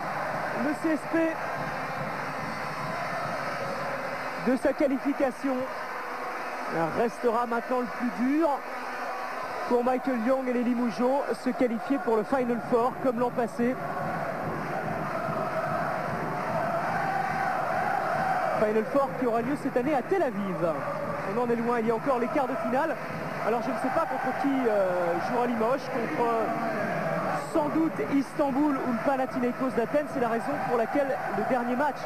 le CSP de sa qualification. Restera maintenant le plus dur pour Michael Young et les Limougeaux, se qualifier pour le Final Four comme l'an passé. Final Four qui aura lieu cette année à Tel Aviv. On en est loin, il y a encore les quarts de finale. Alors je ne sais pas contre qui jouera Limoges, contre sans doute Istanbul ou le Panathinaikos d'Athènes. C'est la raison pour laquelle le dernier match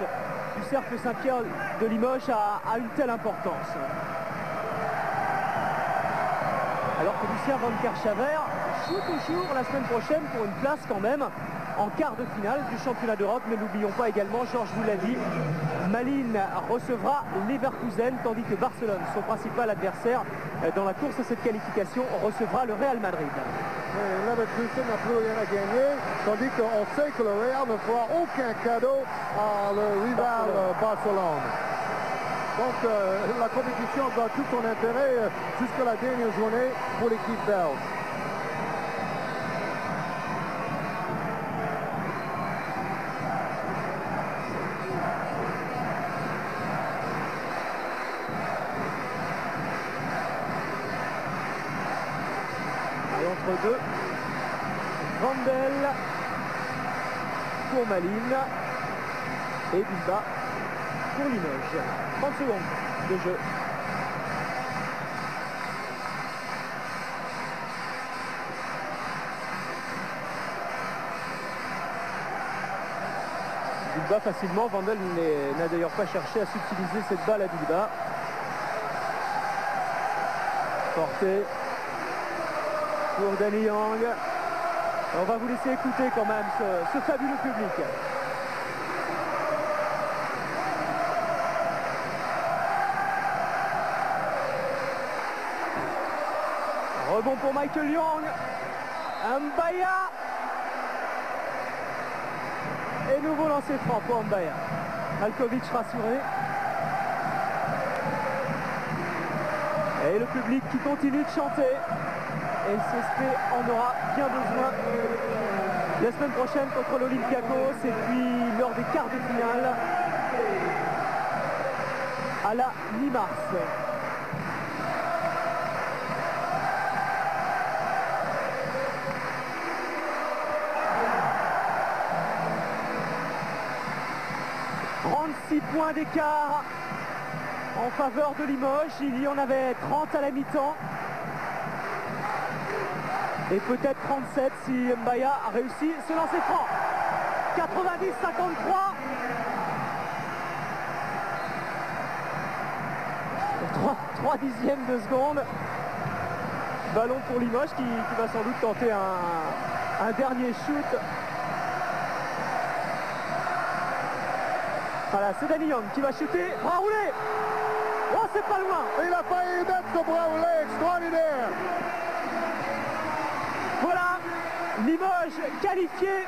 du cercle Saint-Pierre de Limoges a une telle importance. Alors que Lucien Van Kerchaver joue toujours la semaine prochaine pour une place quand même en quart de finale du championnat d'Europe. Mais n'oublions pas également, Georges vous l'a dit, Malines recevra Leverkusen, tandis que Barcelone, son principal adversaire dans la course à cette qualification, recevra le Real Madrid. Leverkusen n'a plus rien à gagner, tandis qu'on sait que le Real ne fera aucun cadeau à le rival Barcelone. Donc la compétition a tout son intérêt jusqu'à la dernière journée pour l'équipe belge. Et entre deux, Vandel pour Malines et Bilbao pour Limoges. 30 secondes de jeu. Bilbao facilement. Vandel n'a d'ailleurs pas cherché à subtiliser cette balle à Bilbao. Porté pour Danny Young. On va vous laisser écouter quand même ce fabuleux public. Rebond pour Michael Young. Mbaya. Et nouveau lancer franc pour Mbaya. Malkovic rassuré. Et le public qui continue de chanter. Et CSP en aura bien besoin la semaine prochaine contre l'Olympiakos et puis lors des quarts de finale à la mi-mars. Points d'écart en faveur de Limoges. Il y en avait 30 à la mi-temps et peut-être 37 si Mbaya a réussi ce lancer franc. 90-53. 3 dixièmes de seconde. Ballon pour Limoges qui va sans doute tenter un dernier shoot. Voilà, c'est Danny Young qui va shooter. Bras roulé. Oh, c'est pas loin. Il a failli mettre ce bras roulé extraordinaire. Voilà, Limoges qualifié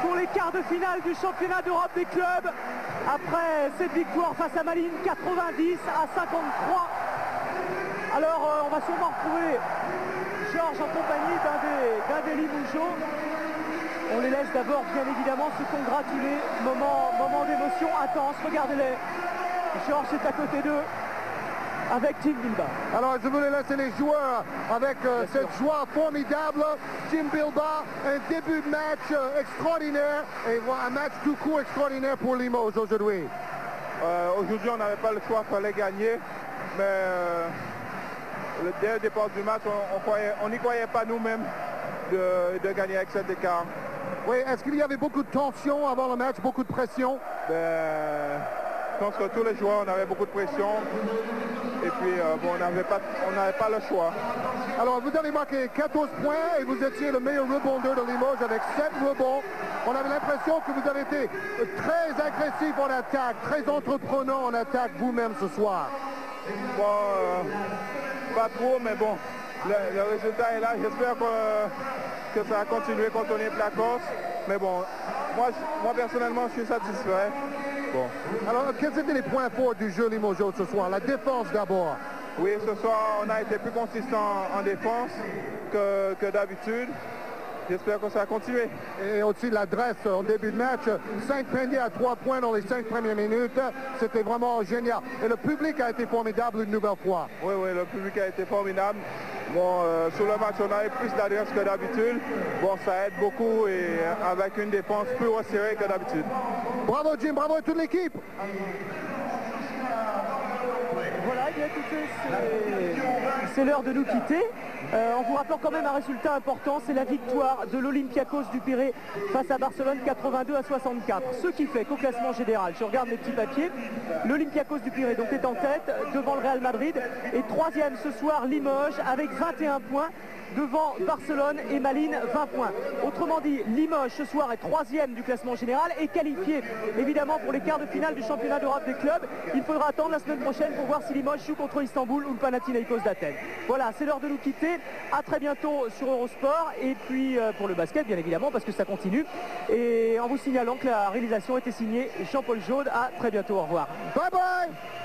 pour les quarts de finale du championnat d'Europe des clubs. Après cette victoire face à Malines, 90-53. Alors, on va sûrement retrouver Georges en compagnie d'un des Limougeaux. On les laisse d'abord bien évidemment se congratuler. Moment d'émotion intense, regardez-les. Georges est à côté d'eux avec Team Bilbao. Alors je voulais laisser les joueurs avec cette joie formidable. Team Bilbao, un début de match extraordinaire et un match tout court extraordinaire pour Limoges aujourd'hui. Aujourd'hui on n'avait pas le choix, il fallait gagner. Mais dès le départ du match, on n'y croyait pas nous-mêmes de gagner avec cet écart. Oui, est-ce qu'il y avait beaucoup de tension avant le match, beaucoup de pression? Je pense que tous les joueurs, on avait beaucoup de pression. Et puis, bon, on n'avait pas le choix. Alors, vous avez marqué 14 points et vous étiez le meilleur rebondeur de Limoges avec 7 rebonds. On avait l'impression que vous avez été très agressif en attaque, très entreprenant en attaque vous-même ce soir. Bon, pas trop, mais bon, le résultat est là. J'espère que ça va continuer contre l'Olympiakos. Mais bon, moi personnellement, je suis satisfait. Bon. Alors, quels étaient les points forts du jeu Limoges ce soir? La défense d'abord. Oui, ce soir, on a été plus consistant en défense que d'habitude. J'espère que ça va continuer. Et aussi l'adresse en début de match. 5 paniers à 3 points dans les 5 premières minutes. C'était vraiment génial. Et le public a été formidable une nouvelle fois. Oui, le public a été formidable. Bon, sur le match, on avait plus d'adresse que d'habitude. Bon, ça aide beaucoup et avec une défense plus resserrée que d'habitude. Bravo Jim, bravo à toute l'équipe. Voilà, eh bien écoutez, c'est l'heure de nous quitter. En vous rappelant quand même un résultat important, c'est la victoire de l'Olympiakos du Pirée face à Barcelone 82-64. Ce qui fait qu'au classement général, je regarde mes petits papiers, l'Olympiakos du Pirée donc est en tête devant le Real Madrid et troisième ce soir Limoges avec 21 points. Devant Barcelone et Malines, 20 points. Autrement dit, Limoges ce soir est troisième du classement général et qualifié évidemment pour les quarts de finale du championnat d'Europe des clubs. Il faudra attendre la semaine prochaine pour voir si Limoges joue contre Istanbul ou le Panathinaikos d'Athènes. Voilà, c'est l'heure de nous quitter. À très bientôt sur Eurosport et puis pour le basket bien évidemment parce que ça continue. Et en vous signalant que la réalisation était signée Jean-Paul Jaude. À très bientôt, au revoir. Bye bye.